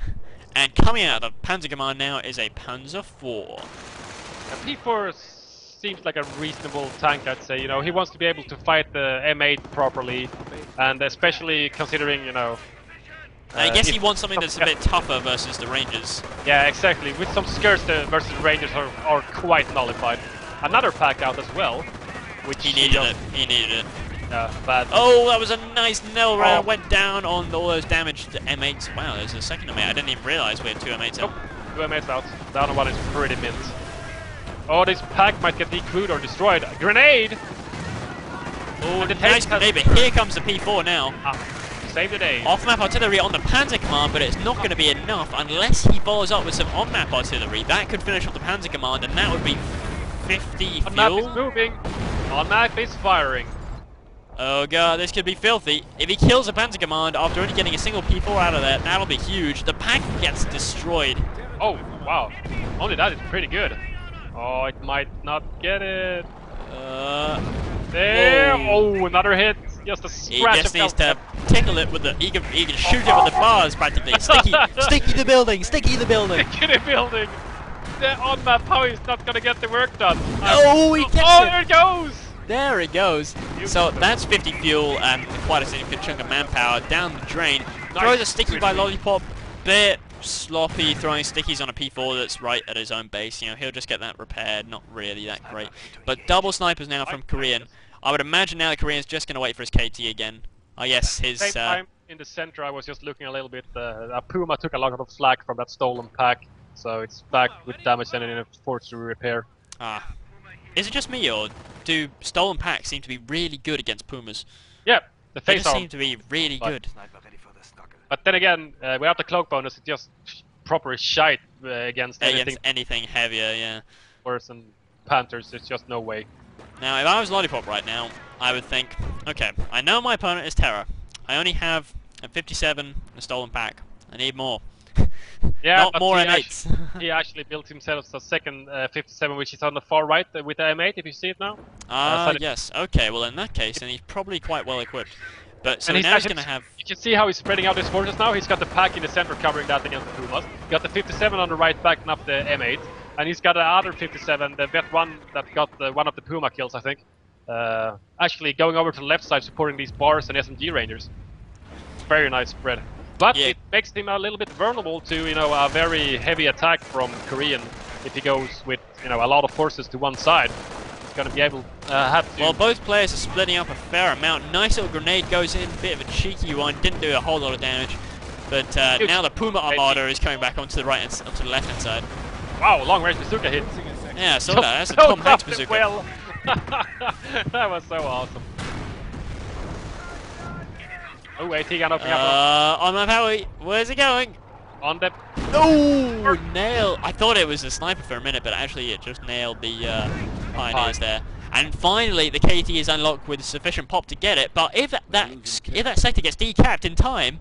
And coming out of the Panzer Command now is a Panzer IV. P4 seems like a reasonable tank, I'd say. You know, he wants to be able to fight the M8 properly, and especially considering, you know... I guess he wants something that's a bit tougher versus the Rangers. Yeah, exactly. With some skirts, the versus Rangers are quite nullified. Another pack out as well, which he needed it. He needed it. Bad. Oh, that was a nice nail round. Went down on all those damaged M8s. Wow, there's a second M8. I didn't even realise we had 2 M8s out. Nope, 2 M8s out. Down on one is pretty mint. Oh, this pack might get decrewed or destroyed. Grenade! Oh, nice grenade, but here comes the P4 now. Save the day. Off-map artillery on the Panzer Command, but it's not going to be enough unless he follows up with some on-map artillery. That could finish off the Panzer Command, and that would be 50 fuel. On-map is moving. On-map is firing. Oh god, this could be filthy. If he kills the Panzer Command after only getting a single P4 out of there, that'll be huge. The pack gets destroyed. Oh, wow. Only that is pretty good. Oh, it might not get it. There. Whoa. Oh, another hit. Just a scratch. He just needs to tickle it with the... He can shoot it with the bars, practically. Sticky! Sticky the building! Sticky the building! Sticky the building! The on-map, how he's not gonna get the work done. Oh, he gets it! Oh, there it goes! There it goes. So that's 50 fuel and quite a significant chunk of manpower down the drain. Throws a sticky by Lollypop. Bit sloppy throwing stickies on a P4 that's right at his own base. You know, he'll just get that repaired. Not really that great. But double snipers now from Korean. I would imagine now the Korean's just going to wait for his KT again. Oh yes, his... Same time in the center I was just looking a little bit. Puma took a lot of slack from that stolen pack. So it's back with damage and in a force to repair. Ah. Is it just me, or do stolen packs seem to be really good against Pumas? Yeah, the face arm seem to be really good. But then again, without the cloak bonus, it's just proper shite against anything heavier, yeah. Worse than Panthers, there's just no way. Now, if I was Lollypop right now, I would think, okay, I know my opponent is Terror. I only have a 57 and a stolen pack. I need more. Yeah, not more M8s. He actually built himself a second 57, which is on the far right with the M8, if you see it now. Yes. Okay, well in that case, then he's probably quite well equipped. But so and now he's going to have... You can see how he's spreading out his forces now. He's got the pack in the center covering that against the Pumas. Got the 57 on the right backing up the M8. And he's got the other 57, the Vet 1 that got one of the Puma kills, I think. Actually going over to the left side supporting these bars and SMG Rangers. Very nice spread. But yeah, it makes him a little bit vulnerable to, you know, a very heavy attack from Korean. If he goes with, you know, a lot of forces to one side, he's going to be able have to... Well, both players are splitting up a fair amount. Nice little grenade goes in, bit of a cheeky one, didn't do a whole lot of damage. But now the Puma Armada is coming back onto the right and onto the left hand side. Wow, long range bazooka hit. Yeah, I saw that. That's a Tom Hanks bazooka. Well. That was so awesome. Oh, AT gun opening up. On my Howie, where's it going? On the... No! Nail! I thought it was a sniper for a minute, but actually it just nailed the pioneers there. And finally, the KT is unlocked with sufficient pop to get it. But if that sector gets decapped in time,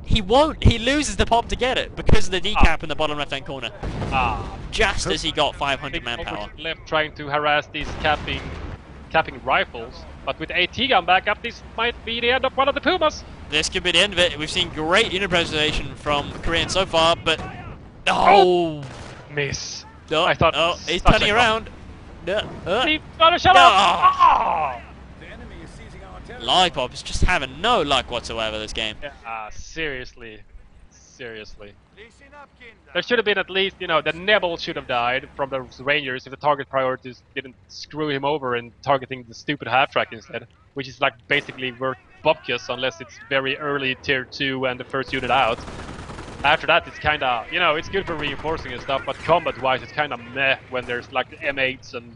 he won't. He loses the pop to get it because of the decap in the bottom left-hand corner. Just as he got 500 manpower. Left trying to harass these capping rifles. But with AT gun back up, this might be the end of one of the Pumas. This could be the end of it. We've seen great unit preservation from Korean so far, but... Oh! Miss. No, I thought... Oh, he's turning around. He got a shot off! Lollypop is just having no luck whatsoever this game. Yeah, seriously. Seriously. There should have been at least, you know, the Nebel should have died from the Rangers if the target priorities didn't screw him over and targeting the stupid half-track instead. Which is like basically worth bupkis unless it's very early tier 2 and the first unit out. After that it's kinda, you know, it's good for reinforcing and stuff, but combat-wise it's kinda meh when there's like M8s and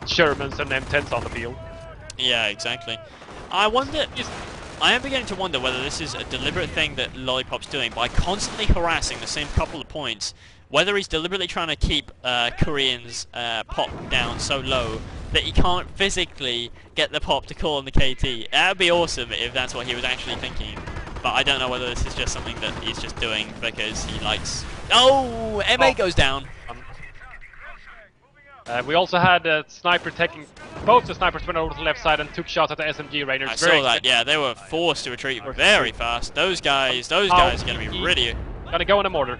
Shermans and M10s on the field. Yeah, exactly. I am beginning to wonder whether this is a deliberate thing that Lollypop's doing by constantly harassing the same couple of points, whether he's deliberately trying to keep Korean's pop down so low that he can't physically get the pop to call on the KT. That would be awesome if that's what he was actually thinking. But I don't know whether this is just something that he's just doing because he likes... Oh! M8 goes down! We also had a sniper taking... Both the snipers went over to the left side and took shots at the SMG Raiders. I saw that, yeah. They were forced to retreat very fast. Those guys are going to be really Gonna go on a mortar.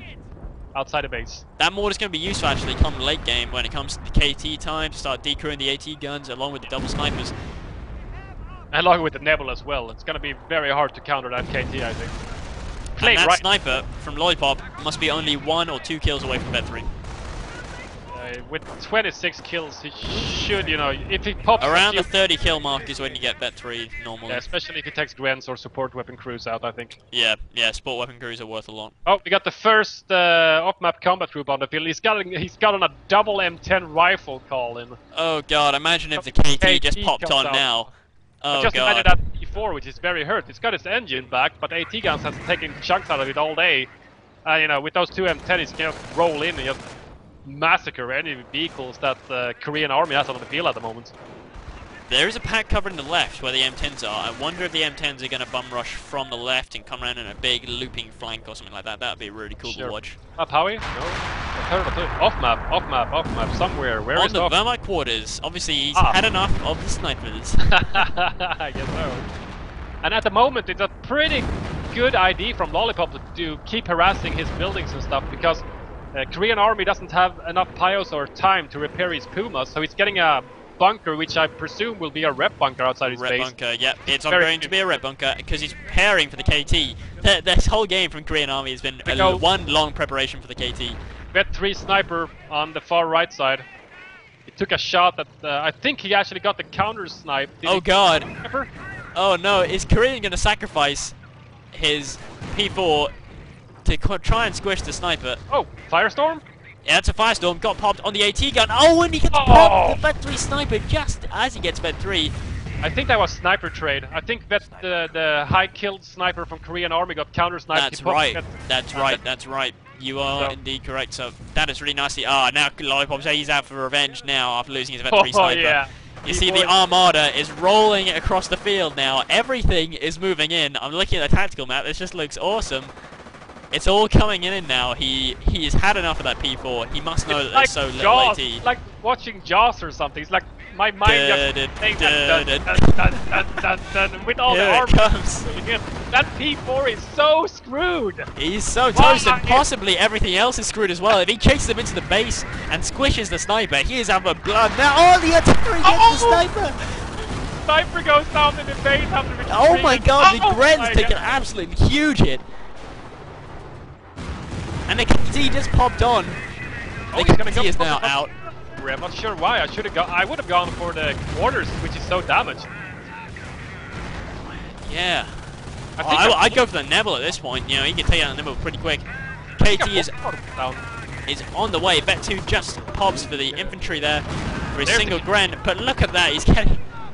Outside the base. That mortar's going to be useful actually come late game when it comes to the KT time to start decrewing the AT guns along with the double snipers. And along with the Nebula as well. It's gonna be very hard to counter that KT, I think. And that sniper from Lollypop must be only 1 or 2 kills away from bet 3. With 26 kills, he should, you know, if he pops... Around the 30 kill mark is when you get bet 3 normally. Yeah, especially if he takes Gwens or support weapon crews out, I think. Yeah, support weapon crews are worth a lot. Oh, we got the first off-map combat group on the field. He's got on a double M10 rifle call in. Oh god, imagine if the KT just popped on out. now. Oh just god. imagine that P4, which is very hurt. It's got its engine back, but AT guns has taken chunks out of it all day. You know, with those two M10s, you can just roll in and just massacre any vehicles that the Korean Army has on the field at the moment. There is a pack covering the left where the M10s are. I wonder if the M10s are going to bum rush from the left and come around in a big looping flank or something like that. That would be really cool to watch. Up Howie? No. Off map, somewhere. Where is the Whermacht quarters. Obviously, he's had enough of the snipers. I guess so. And at the moment, it's a pretty good idea from Lollypop to keep harassing his buildings and stuff because Korean Army doesn't have enough pios or time to repair his pumas, so he's getting a bunker, which I presume will be a rep bunker outside his base. Rep bunker, yep. It's going to be a rep bunker because he's preparing for the KT. This whole game from Korean Army has been one long preparation for the KT. Bet 3 sniper on the far right side. He took a shot at. I think he actually got the counter snipe. Oh god. Oh no, is Korean going to sacrifice his P4 to try and squish the sniper? Oh, Firestorm? Yeah, it's a Firestorm. Got popped on the AT gun. Oh, and he gets popped the bet 3 sniper just as he gets bet 3. I think that was sniper trade. I think that the high killed sniper from Korean Army got counter sniped. That's right. That's right. You are indeed correct. So that is really nasty. Ah, now Lollypop says he's out for revenge now after losing his bet 3 sniper. Yeah. You see the Armada is rolling across the field now. Everything is moving in. I'm looking at the tactical map. This just looks awesome. It's all coming in now. He's had enough of that P4. He must know that there's so little AT. It's like watching Jaws or something. It's like my mind just thinks with all the armor. Comes. That P4 is so screwed. He's so toast, and possibly everything else is screwed as well. If he chases him into the base and squishes the sniper, he is out of blood. Now, oh, the artillery gets the sniper. Sniper goes down in the base after retreating. Oh my god, the Gren's taken an absolute huge hit. And the KT just popped on. The KT is now out. I'm not sure why. I would have gone for the quarters, which is so damaged. Yeah. I'd go for the Nebel at this point. You know, he can take out the Nebel pretty quick. KT is on the way. Bet 2 just pops for the infantry there for his single Gren. But look at that.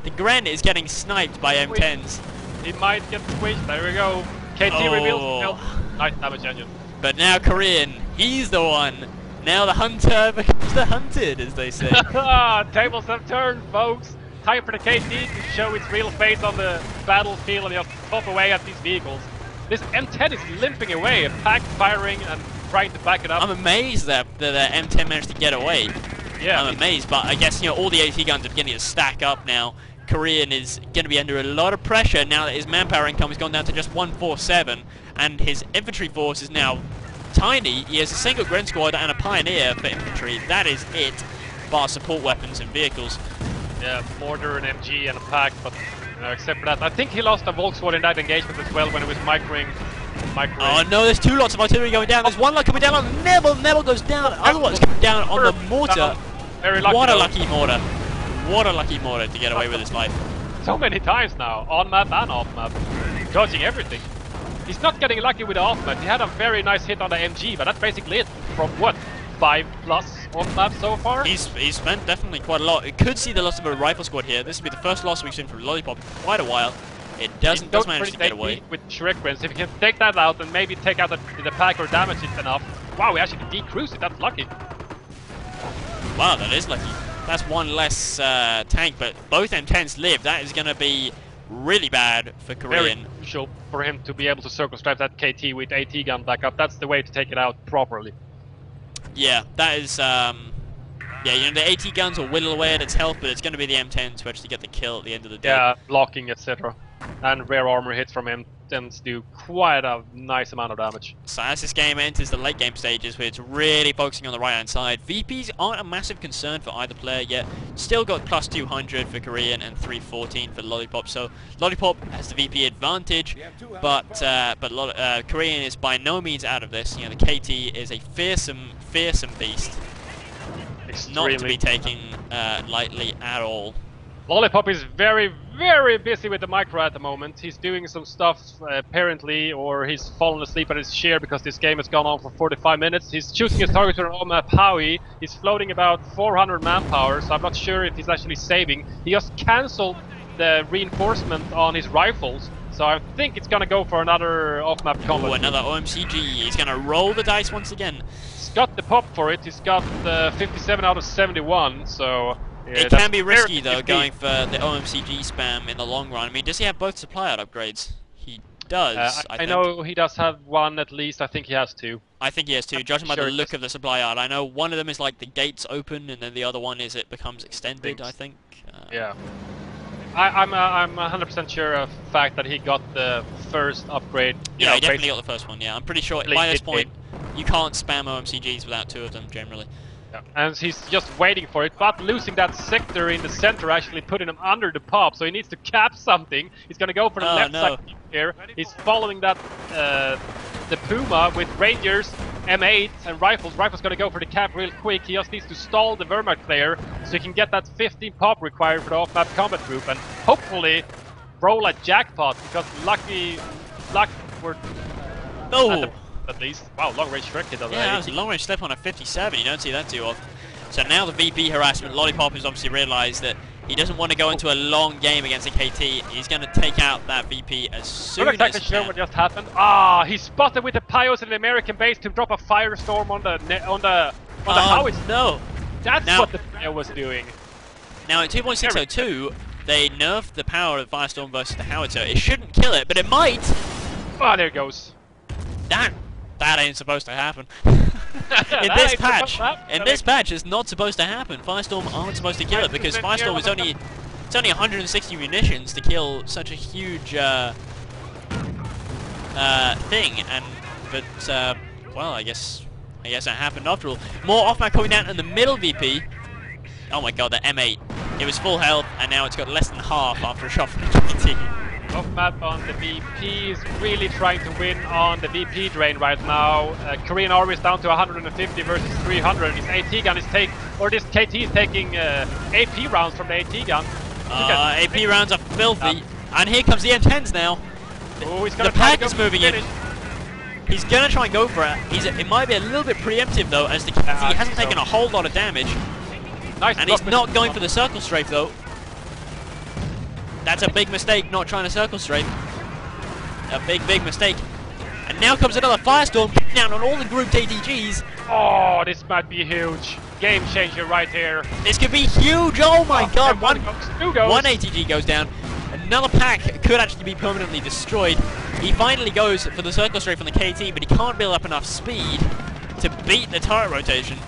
The Gren is getting sniped by M10s. He might get squished. There we go. KT reveals. Nice damage engine. But now Korean, he's the one. Now the hunter becomes the hunted, as they say. Tables have turned, folks. Time for the KT to show its real face on the battlefield and just pop away at these vehicles. This M10 is limping away, pack firing and trying to back it up. I'm amazed that the M10 managed to get away. Yeah, I'm amazed, but I guess, you know, all the AT guns are beginning to stack up now. Korean is going to be under a lot of pressure now that his manpower income has gone down to just 147, and his infantry force is now tiny. He has a single Gren squad and a Pioneer for infantry. That is it, bar support weapons and vehicles. Yeah, mortar and MG and a pack, but except for that, I think he lost a Volk squad in that engagement as well when it was microing. Oh no, there's 2 lots of artillery going down. There's 1 lot coming down on Nebel. Nebel goes down. Other one's coming down on the mortar. Very lucky. What a lucky mortar. What a lucky mortar to get away with his life. So many times now, on map and off map, dodging everything. He's not getting lucky with the off map. He had a very nice hit on the MG, but that's basically it. From what, 5+ off map so far? He's spent definitely quite a lot. We could see the loss of a rifle squad here. This will be the first loss we've seen from Lollypop in quite a while. It does manage to get away. With Shrek Grins. If you can take that out and maybe take out the pack or damage it enough. Wow, we actually decreased it. That's lucky. Wow, that is lucky. That's 1 less tank, but both M10s live. That is going to be really bad for Korean. Very crucial for him to be able to circle stripe that KT with AT gun back up. That's the way to take it out properly. Yeah, that is... yeah, you know, the AT guns will whittle away at its health, but it's going to be the M10s who actually get the kill at the end of the day. Yeah, blocking, etc. And rare armor hits from captains do quite a nice amount of damage. So as this game enters the late game stages where it's really focusing on the right hand side, VPs aren't a massive concern for either player yet. Still got plus 200 for Korean and 314 for Lollypop. So Lollypop has the VP advantage, but Korean is by no means out of this. You know, the KT is a fearsome beast. Extremely. Not to be taken lightly at all. Lollypop is very, very busy with the micro at the moment. He's doing some stuff apparently, or he's fallen asleep at his chair because this game has gone on for 45 minutes. He's choosing his target on automatch Howie. He's floating about 400 manpower, so I'm not sure if he's actually saving. He just cancelled the reinforcement on his rifles, so I think it's gonna go for another off-map combat. Ooh, another OMCG. He's gonna roll the dice once again. He's got the pop for it. He's got 57 out of 71, so... It can be risky though, going for the OMCG spam in the long run. I mean, does he have both supply out upgrades? He does, I think. know he does have one at least. I think he has two. I think he has two, judging by the look of the supply art. I know one of them is like the gates open, and then the other one is it becomes extended, I think. Yeah. I'm 100% sure of the fact that he got the first upgrade. Yeah, he definitely got the first one, yeah. I'm pretty sure by this point, you can't spam OMCGs without two of them, generally. And he's just waiting for it, but losing that sector in the center, actually putting him under the pop, so he needs to cap something. He's gonna go for the left side here. He's following that the Puma with Rangers, M8 and rifles. Rifles gonna go for the cap real quick. He just needs to stall the Whermacht player so he can get that 15 pop required for the off-map combat group, and hopefully roll a jackpot, because luck for at least. Wow, long range trick hit already. Yeah, that was a long range step on a 57. You don't see that too often. So now the VP harassment. Lollypop has obviously realised that he doesn't want to go into a long game against a KT. He's going to take out that VP as soon as he can. I'm not exactly sure what just happened. Ah, he spotted with the Pios in the American base to drop a firestorm on the Howitzer. No, that's what the player was doing. Now at 2.602, they nerfed the power of Firestorm versus the Howitzer. It shouldn't kill it, but it might. Ah, there it goes. That ain't supposed to happen. In this patch, it's not supposed to happen. Firestorm aren't supposed to kill it because Firestorm is only 160 munitions to kill such a huge thing. Well, I guess it happened after all. More off-map coming down in the middle VP. Oh my god, the M8. It was full health, and now it's got less than half after a shot from the KT. Off-map on the VP is really trying to win on the VP drain right now. KoreanArmy is down to 150 versus 300. His AT gun is this KT is taking AP rounds from the AT gun. AP rounds are filthy. And here comes the M10s now. Ooh, the pack is moving in. He's gonna try and go for it. It might be a little bit preemptive though, as the KT hasn't taken a whole lot of damage. Nice, and he's not going for the circle strafe though. That's a big mistake, not trying to circle strafe. A big mistake. And now comes another Firestorm down on all the grouped ATGs. Oh, this might be huge. Game changer right here. This could be huge. Oh my god. One ATG goes down. Another pack could actually be permanently destroyed. He finally goes for the circle strafe from the KT, but he can't build up enough speed to beat the turret rotation.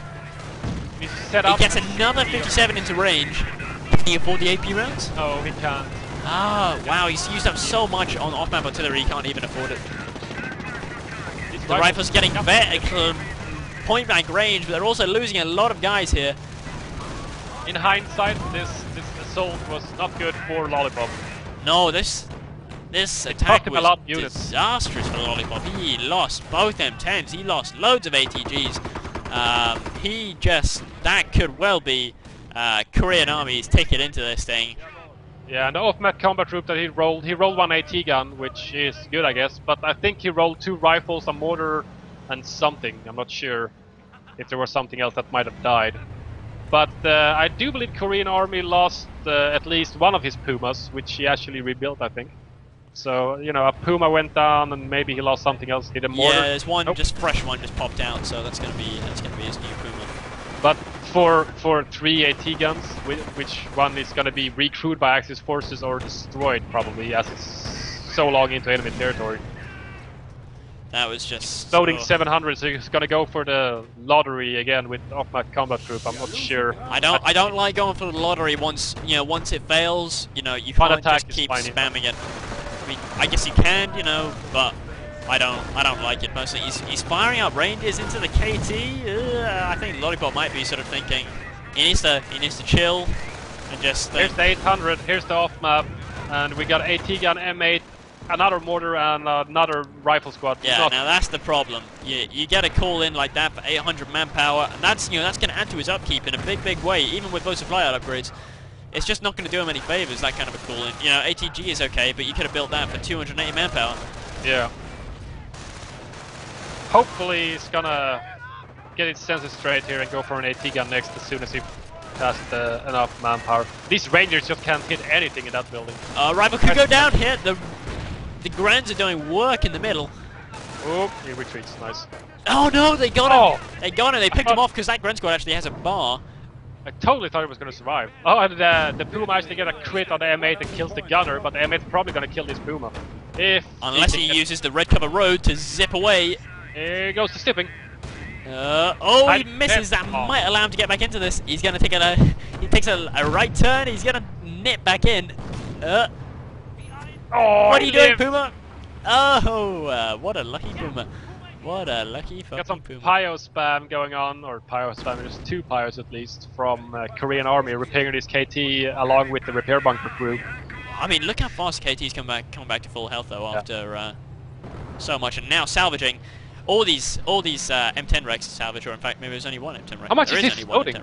He gets another 57 into range. Can he afford the AP rounds? No, he can't. Ah, wow, he's used up so much on off-map artillery, he can't even afford it. The rifle's getting point-blank range, but they're also losing a lot of guys here. In hindsight, this assault was not good for Lollypop. No, this attack was disastrous for Lollypop. He lost both M10s, he lost loads of ATGs. That could well be KoreanArmy's ticket into this thing. Yeah, and the off-map combat group that he rolled one AT gun, which is good, I guess, but I think he rolled 2 rifles, a mortar, and something. I'm not sure if there was something else that might have died. But I do believe KoreanArmy lost at least one of his Pumas, which he actually rebuilt, I think. So, you know, a Puma went down, and maybe he lost something else. Did a mortar? Yeah, there's one, fresh one just popped out, so that's gonna be his new Puma. But for 3 AT guns, which one is gonna be recruited by Axis forces or destroyed probably, as it's so long into enemy territory. That was just loading 700, so he's gonna go for the lottery again with off-map combat group. I'm not sure. I don't like going for the lottery once it fails. You know, you can't just keep spamming it. mean, I guess you can, you know, but I don't like it personally. He's firing up rangers into the KT. I think Lollipop might be sort of thinking he needs to chill and just think. Here's the 800. Here's the off map, and we got AT gun, M8, another mortar, and another rifle squad. Yeah, now that's the problem. You get a call in like that for 800 manpower, and that's that's going to add to his upkeep in a big way. Even with those supply out upgrades, it's just not going to do him any favors. That kind of a call in. You know, ATG is okay, but you could have built that for 280 manpower. Yeah. Hopefully he's gonna get his senses straight here and go for an AT gun next as soon as he has enough manpower. These rangers just can't hit anything in that building. Rifle could go down here. The Grens are doing work in the middle. Oh, he retreats. Nice. Oh no, they got him. They got him. They picked him off because that Gren squad actually has a bar. I totally thought he was gonna survive. Oh, and the Puma actually get a crit on the M8 and kills the gunner, but the M8 is probably gonna kill this Puma. Unless he uses the red cover road to zip away. Here goes the stipping. He misses. That might allow him to get back into this. He's gonna take he takes a right turn. He's gonna nip back in. What are you doing, Puma? Oh, what a lucky Puma. What a lucky fucking Got some Puma. Pio spam going on, or Pio spam, there's 2 Pios at least, from KoreanArmy repairing this KT along with the repair bunker crew. I mean, look how fast KT's coming back to full health though after so much, and now salvaging. All these M10 wrecks salvage, or in fact maybe there's only one M10 wreck. How much there is he floating?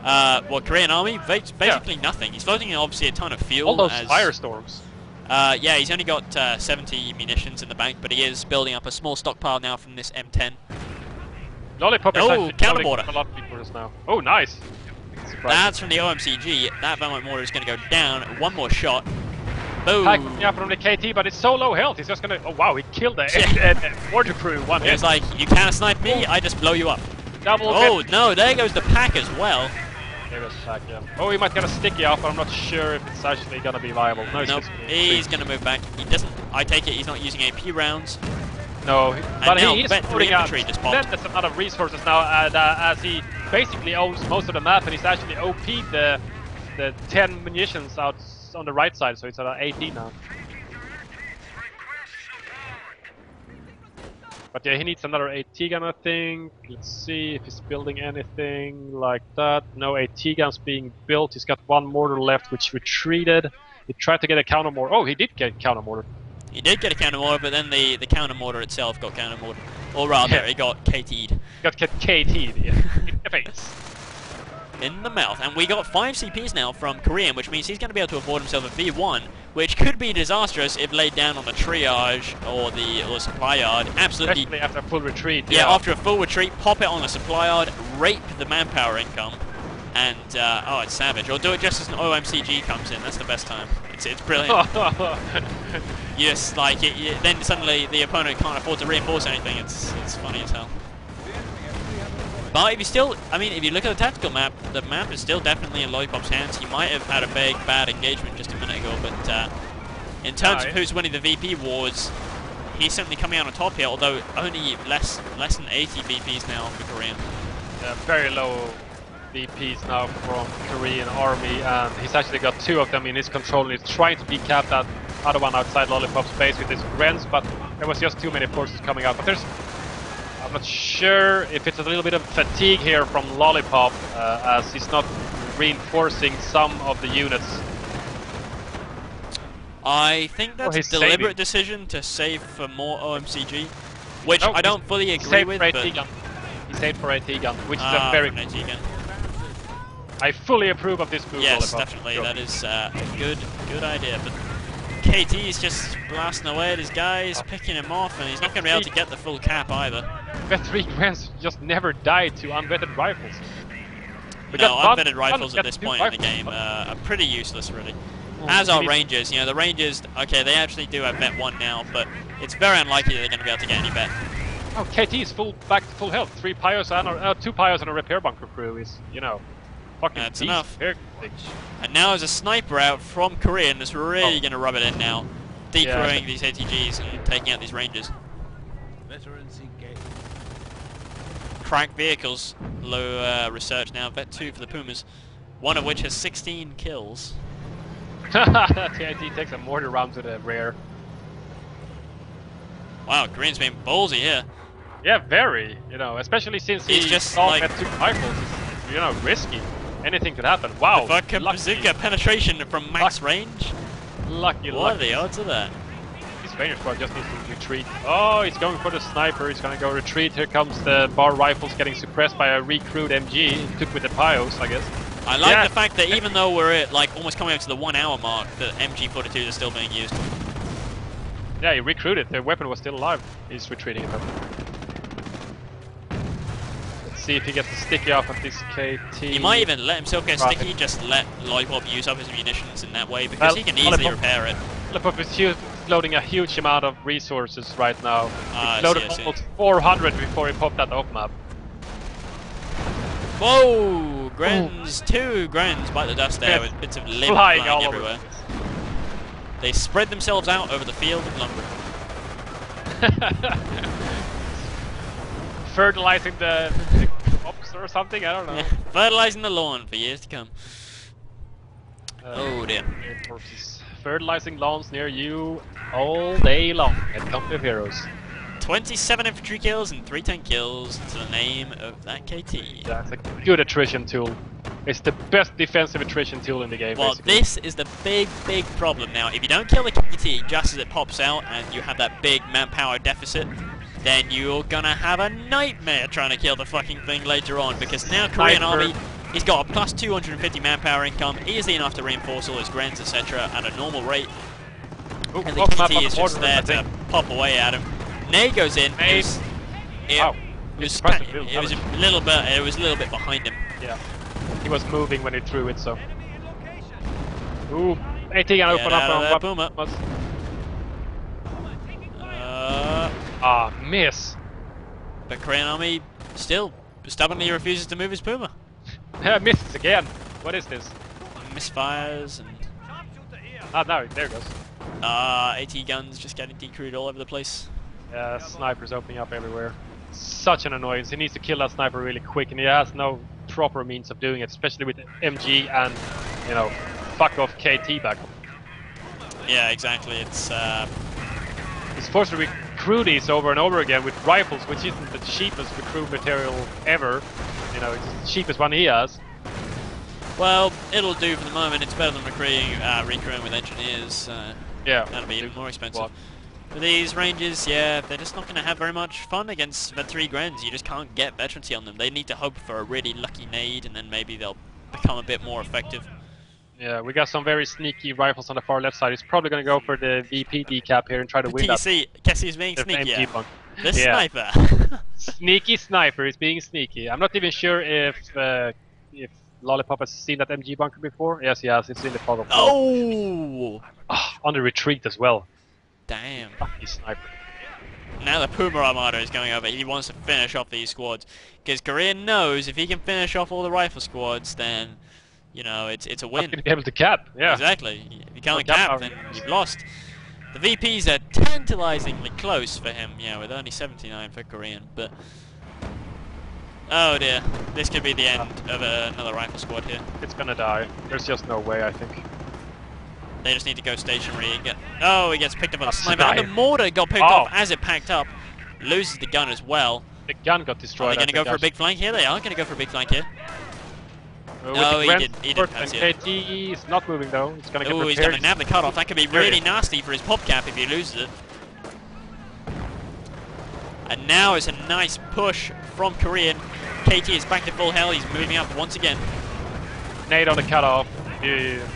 Well, Korean Army, basically nothing. He's floating in obviously a ton of fuel. All those firestorms. Yeah, he's only got 70 munitions in the bank, but he is building up a small stockpile now from this M10. Lollipop is actually counter loading mortar. a lot of people just now. Oh, nice. That's from the OMCG. That Vermont mortar is going to go down. One more shot. Boom. Packing up from the KT, but it's so low health. He's just gonna. Oh wow, he killed the mortar crew. One hit. It's like, you can't snipe me. I just blow you up. Double. Oh no, there goes the pack as well. There goes pack. Yeah. Oh, he might get a sticky off, but I'm not sure if it's actually gonna be viable. No, Nope. He's gonna move back. He doesn't. I take it he's not using AP rounds. No, but now he's Bet 3 putting out infantry just popped. tremendous amount of resources now, as he basically owns most of the map, and he's actually OP'd the 10 munitions out on the right side, so it's at 18 now. But yeah, he needs another AT gun, I think. Let's see if he's building anything like that. No AT guns being built. He's got one mortar left, which retreated. He tried to get a counter mortar. Oh, he did get counter mortar. He did get a counter mortar, but then the counter mortar itself got counter mortar. Or rather, it got KT'd. Got KT'd, yeah. In the face. In the mouth. And we got 5 CPs now from Korean, which means he's going to be able to afford himself a V1, which could be disastrous if laid down on the triage or the supply yard. Absolutely. Especially after a full retreat. Yeah, after a full retreat, pop it on the supply yard, rape the manpower income, and oh, it's savage. Or do it just as an OMCG comes in. That's the best time. It's brilliant. Yes, like then suddenly the opponent can't afford to reinforce anything. It's funny as hell. But if you still, I mean, if you look at the tactical map, the map is still definitely in Lollipop's hands. He might have had a big bad engagement just a minute ago, but in terms of who's winning the VP wars, he's certainly coming out on top here. Although only less than 80 VPs now for Korean. Yeah, very low VPs now from KoreanArmy, and he's actually got 2 of them in his control, and he's trying to decap that other one outside Lollipop's base with his Grens, but there was just too many forces coming out. But I'm not sure if it's a little bit of fatigue here from Lollipop, as he's not reinforcing some of the units. I think that's a deliberate saving. Decision to save for more OMCG, which I don't fully agree with. But he saved for AT gun, which is a very AT gun. I fully approve of this move. Yes, Lollipop. definitely. That is a good idea. But KT is just blasting away at his guys, picking him off, and he's not going to be able to get the full cap either. Vet 3 Grens just never died to unvetted rifles. No, unvetted rifles at this point in the game are pretty useless, really. As are Rangers. You know, the Rangers, okay, they actually do have vet 1 now, but it's very unlikely they're going to be able to get any vet. Oh, KT is back to full health. 2 Pios and a repair bunker crew is, you know, fucking That's enough. Here. And now there's a sniper out from Korean that's really going to rub it in now, decoying these ATGs and taking out these Rangers. Cracked vehicles, low research now, vet 2 for the Pumas, one of which has 16 kills. TIT takes a mortar round to the rear. Wow, Green's being ballsy here. Yeah, very. You know, especially since He's he just saw like at 2 rifles. It's, you know, risky. Anything could happen. Wow. the vodka bazooka penetration from max range. Lucky. What are the odds of that? His Ranger squad just needs to retreat. Oh, he's going for the sniper. He's going to go retreat. Here comes the bar rifles getting suppressed by a recruit MG. He took with the Pios, I guess. I like the fact that even though we're at, like almost coming up to the 1 hour mark, the MG42s are still being used. Yeah, he recruited. The weapon was still alive. He's retreating it up. Let's see if he gets the sticky off of this KT. He might even let himself get sticky, just let Lollypop use up his munitions in that way, because he can easily repair it. Lollypop is loading a huge amount of resources right now. He loaded I see. almost 400 before he popped that off map. Whoa! Grens, 2 Grens bite the dust there with bits of limb flying everywhere. They spread themselves out over the field of lumber. Fertilizing the crops or something, I don't know. Yeah, fertilizing the lawn for years to come. Oh dear. Fertilizing lawns near you all day long at Company of Heroes. 27 infantry kills and 3 tank kills to the name of that KT. That's a good attrition tool. It's the best defensive attrition tool in the game. Well, basically. this is the big problem now. If you don't kill the KT just as it pops out and you have that big manpower deficit, then you're gonna have a nightmare trying to kill the fucking thing later on, because now Korean Army, he's got a plus 250 manpower income, easily enough to reinforce all his Grens, etc. at a normal rate. Ooh, and the KT is just there to pop away at him. Nade goes in. It was a little bit behind him. Yeah. He was moving when he threw it, so. Ooh, AT can open up on what? Miss. But Korean Army still stubbornly refuses to move his Puma. Misses again. What is this? Misfires and. No, there it goes. AT guns just getting decrewed all over the place. Yeah, snipers opening up everywhere. Such an annoyance. He needs to kill that sniper really quick, and he has no proper means of doing it, especially with MG and, you know, fuck off KT back. Yeah, exactly. It's he's forced to recruit these over and over again with rifles, which isn't the cheapest recruit material ever. You know, it's the cheapest one he has. Well, it'll do for the moment. It's better than recruiting with engineers. Yeah, that'll be even more expensive. But these Rangers, yeah, they're just not going to have very much fun against the 3 Grens. You just can't get veterancy on them. They need to hope for a really lucky nade, and then maybe they'll become a bit more effective. Yeah, we got some very sneaky rifles on the far left side. He's probably going to go for the VP decap here and try to win that. Guess he's being sneaky. Yeah. The sniper. Sneaky sniper is being sneaky. I'm not even sure if Lollypop has seen that MG bunker before. Yes, he has. It's in the fog of war. Oh! On the retreat as well. Damn. Fucking sniper. Now the Puma Armada is going over. He wants to finish off these squads. Because Korean knows if he can finish off all the rifle squads, then, you know, it's a win. Not going to be able to cap, yeah. Exactly. If you can't cap, then you've lost. The VPs are tantalizingly close for him, yeah, with only 79 for Korean, but... Oh dear, this could be the end of another rifle squad here. It's gonna die. There's just no way, I think. They just need to go stationary and get... Oh, he gets picked up on a sniper. And the mortar got picked up as it packed up. Loses the gun as well. The gun got destroyed. Are they going to go for a big flank here? They are going to go for a big flank here. No, he didn't fancy it. KT is not moving though. It's going to get repaired. He's going to nab the cutoff. That could be really nasty for his pop cap if he loses it. And now it's a nice push from Korean. KT is back to full hell. He's moving up once again. Nade on the cutoff. Yeah.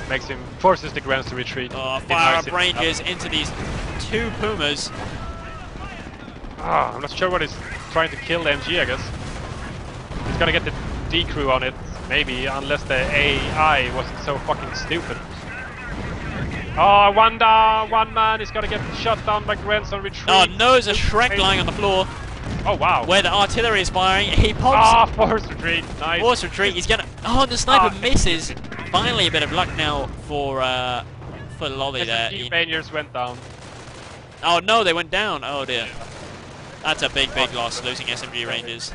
Makes him, forces the Grens to retreat. Fire up Rangers into these 2 Pumas. I'm not sure what he's trying to kill the MG, I guess. He's gonna get the decrew on it, maybe, unless the AI wasn't so fucking stupid. Oh, one down, one man is gonna get shot down by Grens on retreat. Oh no, there's a Shrek lying on the floor. Oh wow. Where the artillery is firing, he pops. Forced retreat, nice. Forced retreat, he's gonna... Oh, the sniper misses. Finally a bit of luck now for Lolly there. The Rangers went down. Oh no, they went down. Oh dear. That's a big loss, losing SMG Rangers.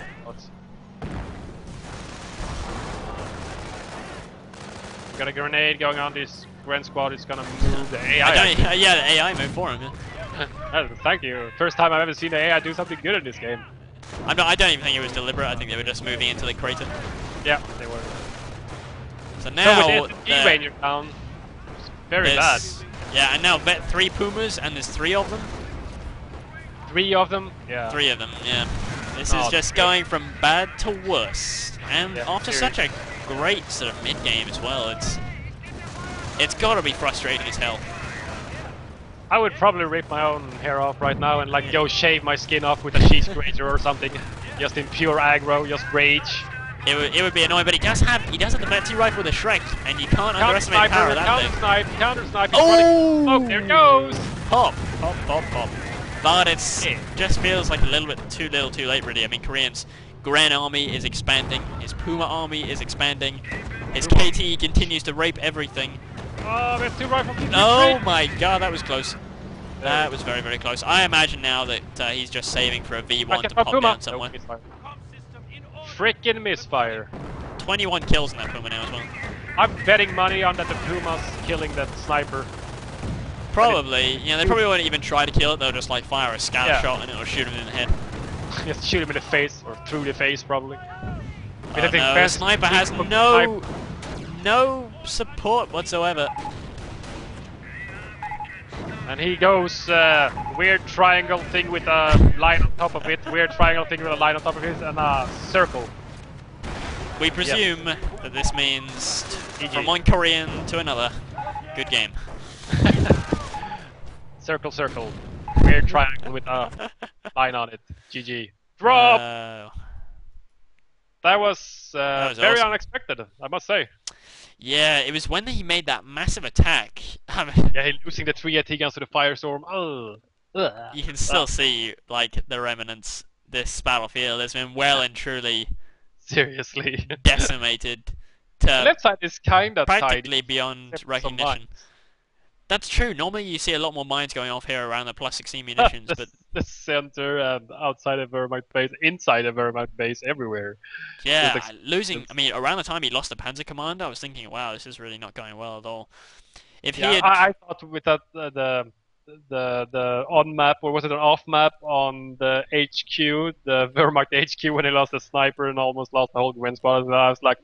Got a grenade going on. This Grand Squad is gonna move the AI. Yeah, the AI moved for him. Yeah. Thank you. First time I've ever seen the AI do something good in this game. I don't even think it was deliberate. I think they were just moving into the crater. Yeah, they were. So now so with the E-Ranger down, it's very bad. Yeah, and now vet 3 pumas, and there's 3 of them. 3 of them? Yeah. 3 of them, yeah. This is just going from bad to worse. And after such a great sort of mid-game as well, it's gotta be frustrating as hell. I would probably rip my own hair off right now and like go shave my skin off with a cheese grater or something. Just in pure aggro, just rage. It would be annoying, but he does have the Vetty rifle with a Shrek, and you can't underestimate the power of that thing. Counter snipe, oh, there it goes! Pop. But just feels like a little bit too little too late really. I mean, KoreanArmy is expanding, his Puma army is expanding, his KT continues to rape everything. Oh, there's 2 rifles. Oh my god, that was close. That was very, very close. I imagine now that he's just saving for a V1 to pop down somewhere. Frickin' misfire. 21 kills in that Puma now as well. I'm betting money on that the Puma's killing that sniper. Probably. Yeah, they probably won't even try to kill it. They'll just like fire a scout shot and it'll shoot him in the head. Just shoot him in the face or through the face probably. No, the sniper has no support whatsoever. And he goes weird triangle thing with a line on top of it, weird triangle thing with a line on top of it, and a circle. We presume that this means from one Korean to another. Good game. Circle, circle. Weird triangle with a line on it. GG. Drop! That was very awesome. unexpected, I must say. Yeah, it was when he made that massive attack. Yeah, he losing the 3 AT guns to the firestorm. You can still see like the remnants. This battlefield has been well and truly seriously decimated to the left side is kind of practically beyond recognition. That's true. Normally you see a lot more mines going off here around the plus 16 munitions, but the center and outside of Whermacht base, inside of Whermacht base, everywhere. Yeah, losing. I mean, around the time he lost the Panzer Commander, I was thinking, wow, this is really not going well at all. If he had... I thought with that the on map, or was it an off map on the HQ, the Wehrmacht HQ, when he lost the sniper and almost lost the whole Gwen squad, and I was like,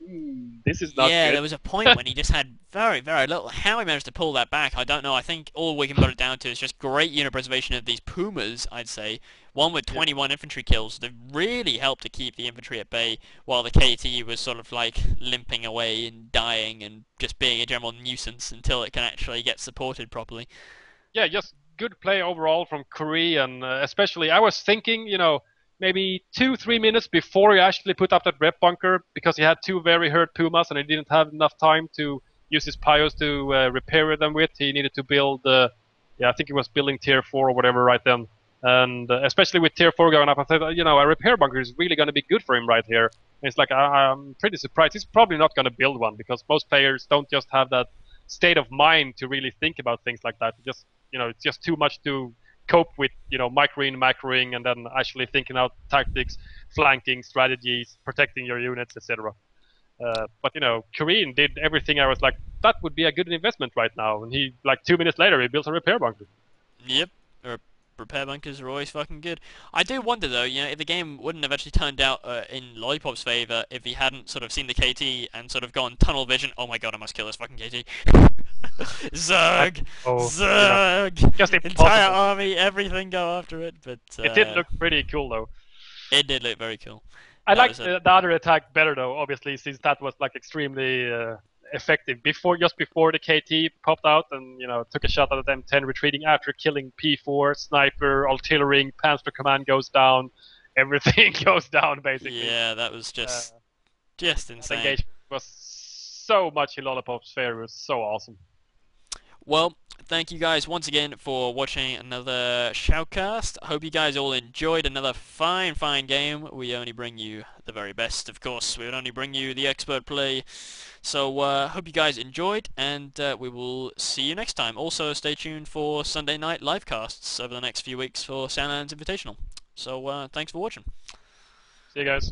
this is not good. Yeah, there was a point when he just had very, very little. How he managed to pull that back, I don't know. I think all we can put it down to is just great unit preservation of these Pumas, I'd say. One with 21 infantry kills. They really helped to keep the infantry at bay, while the KT was sort of like limping away and dying and just being a general nuisance until it can actually get supported properly. Yeah, just good play overall from Korean, especially. I was thinking, you know, maybe 2-3 minutes before he actually put up that rep bunker, because he had 2 very hurt Pumas and he didn't have enough time to use his Pios to repair them with. He needed to build, I think he was building tier 4 or whatever right then. And especially with tier 4 going up, I thought, you know, a repair bunker is really going to be good for him right here. And it's like, I'm pretty surprised. He's probably not going to build one, because most players don't just have that state of mind to really think about things like that. Just, you know, it's just too much to cope with, you know, microing, macroing, and then actually thinking out tactics, flanking, strategies, protecting your units, etc. But, you know, Korean did everything. I was like, that would be a good investment right now. And he, like 2 minutes later, he built a repair bunker. Yep. Repair bunkers are always fucking good. I do wonder though, you know, if the game wouldn't have actually turned out in Lollypop's favour if he hadn't sort of seen the KT and sort of gone tunnel vision. Oh my god, I must kill this fucking KT. Zerg! Zerg! You know, just entire army, everything go after it, but... it did look pretty cool though. It did look very cool. I liked the other attack better though, obviously, since that was like extremely effective. Just before the KT popped out and, you know, took a shot at the M10 retreating after killing P4, sniper, artillery, Panzer command goes down, everything goes down basically. Yeah, that was just insane. That engagement was so much in Lollypop's favor. It was so awesome. Well, thank you guys once again for watching another shoutcast. I hope you guys all enjoyed another fine game. We only bring you the very best, of course. We would only bring you the expert play. So, hope you guys enjoyed, and we will see you next time. Also, stay tuned for Sunday night live casts over the next few weeks for Sandlands Invitational. So, thanks for watching. See you guys.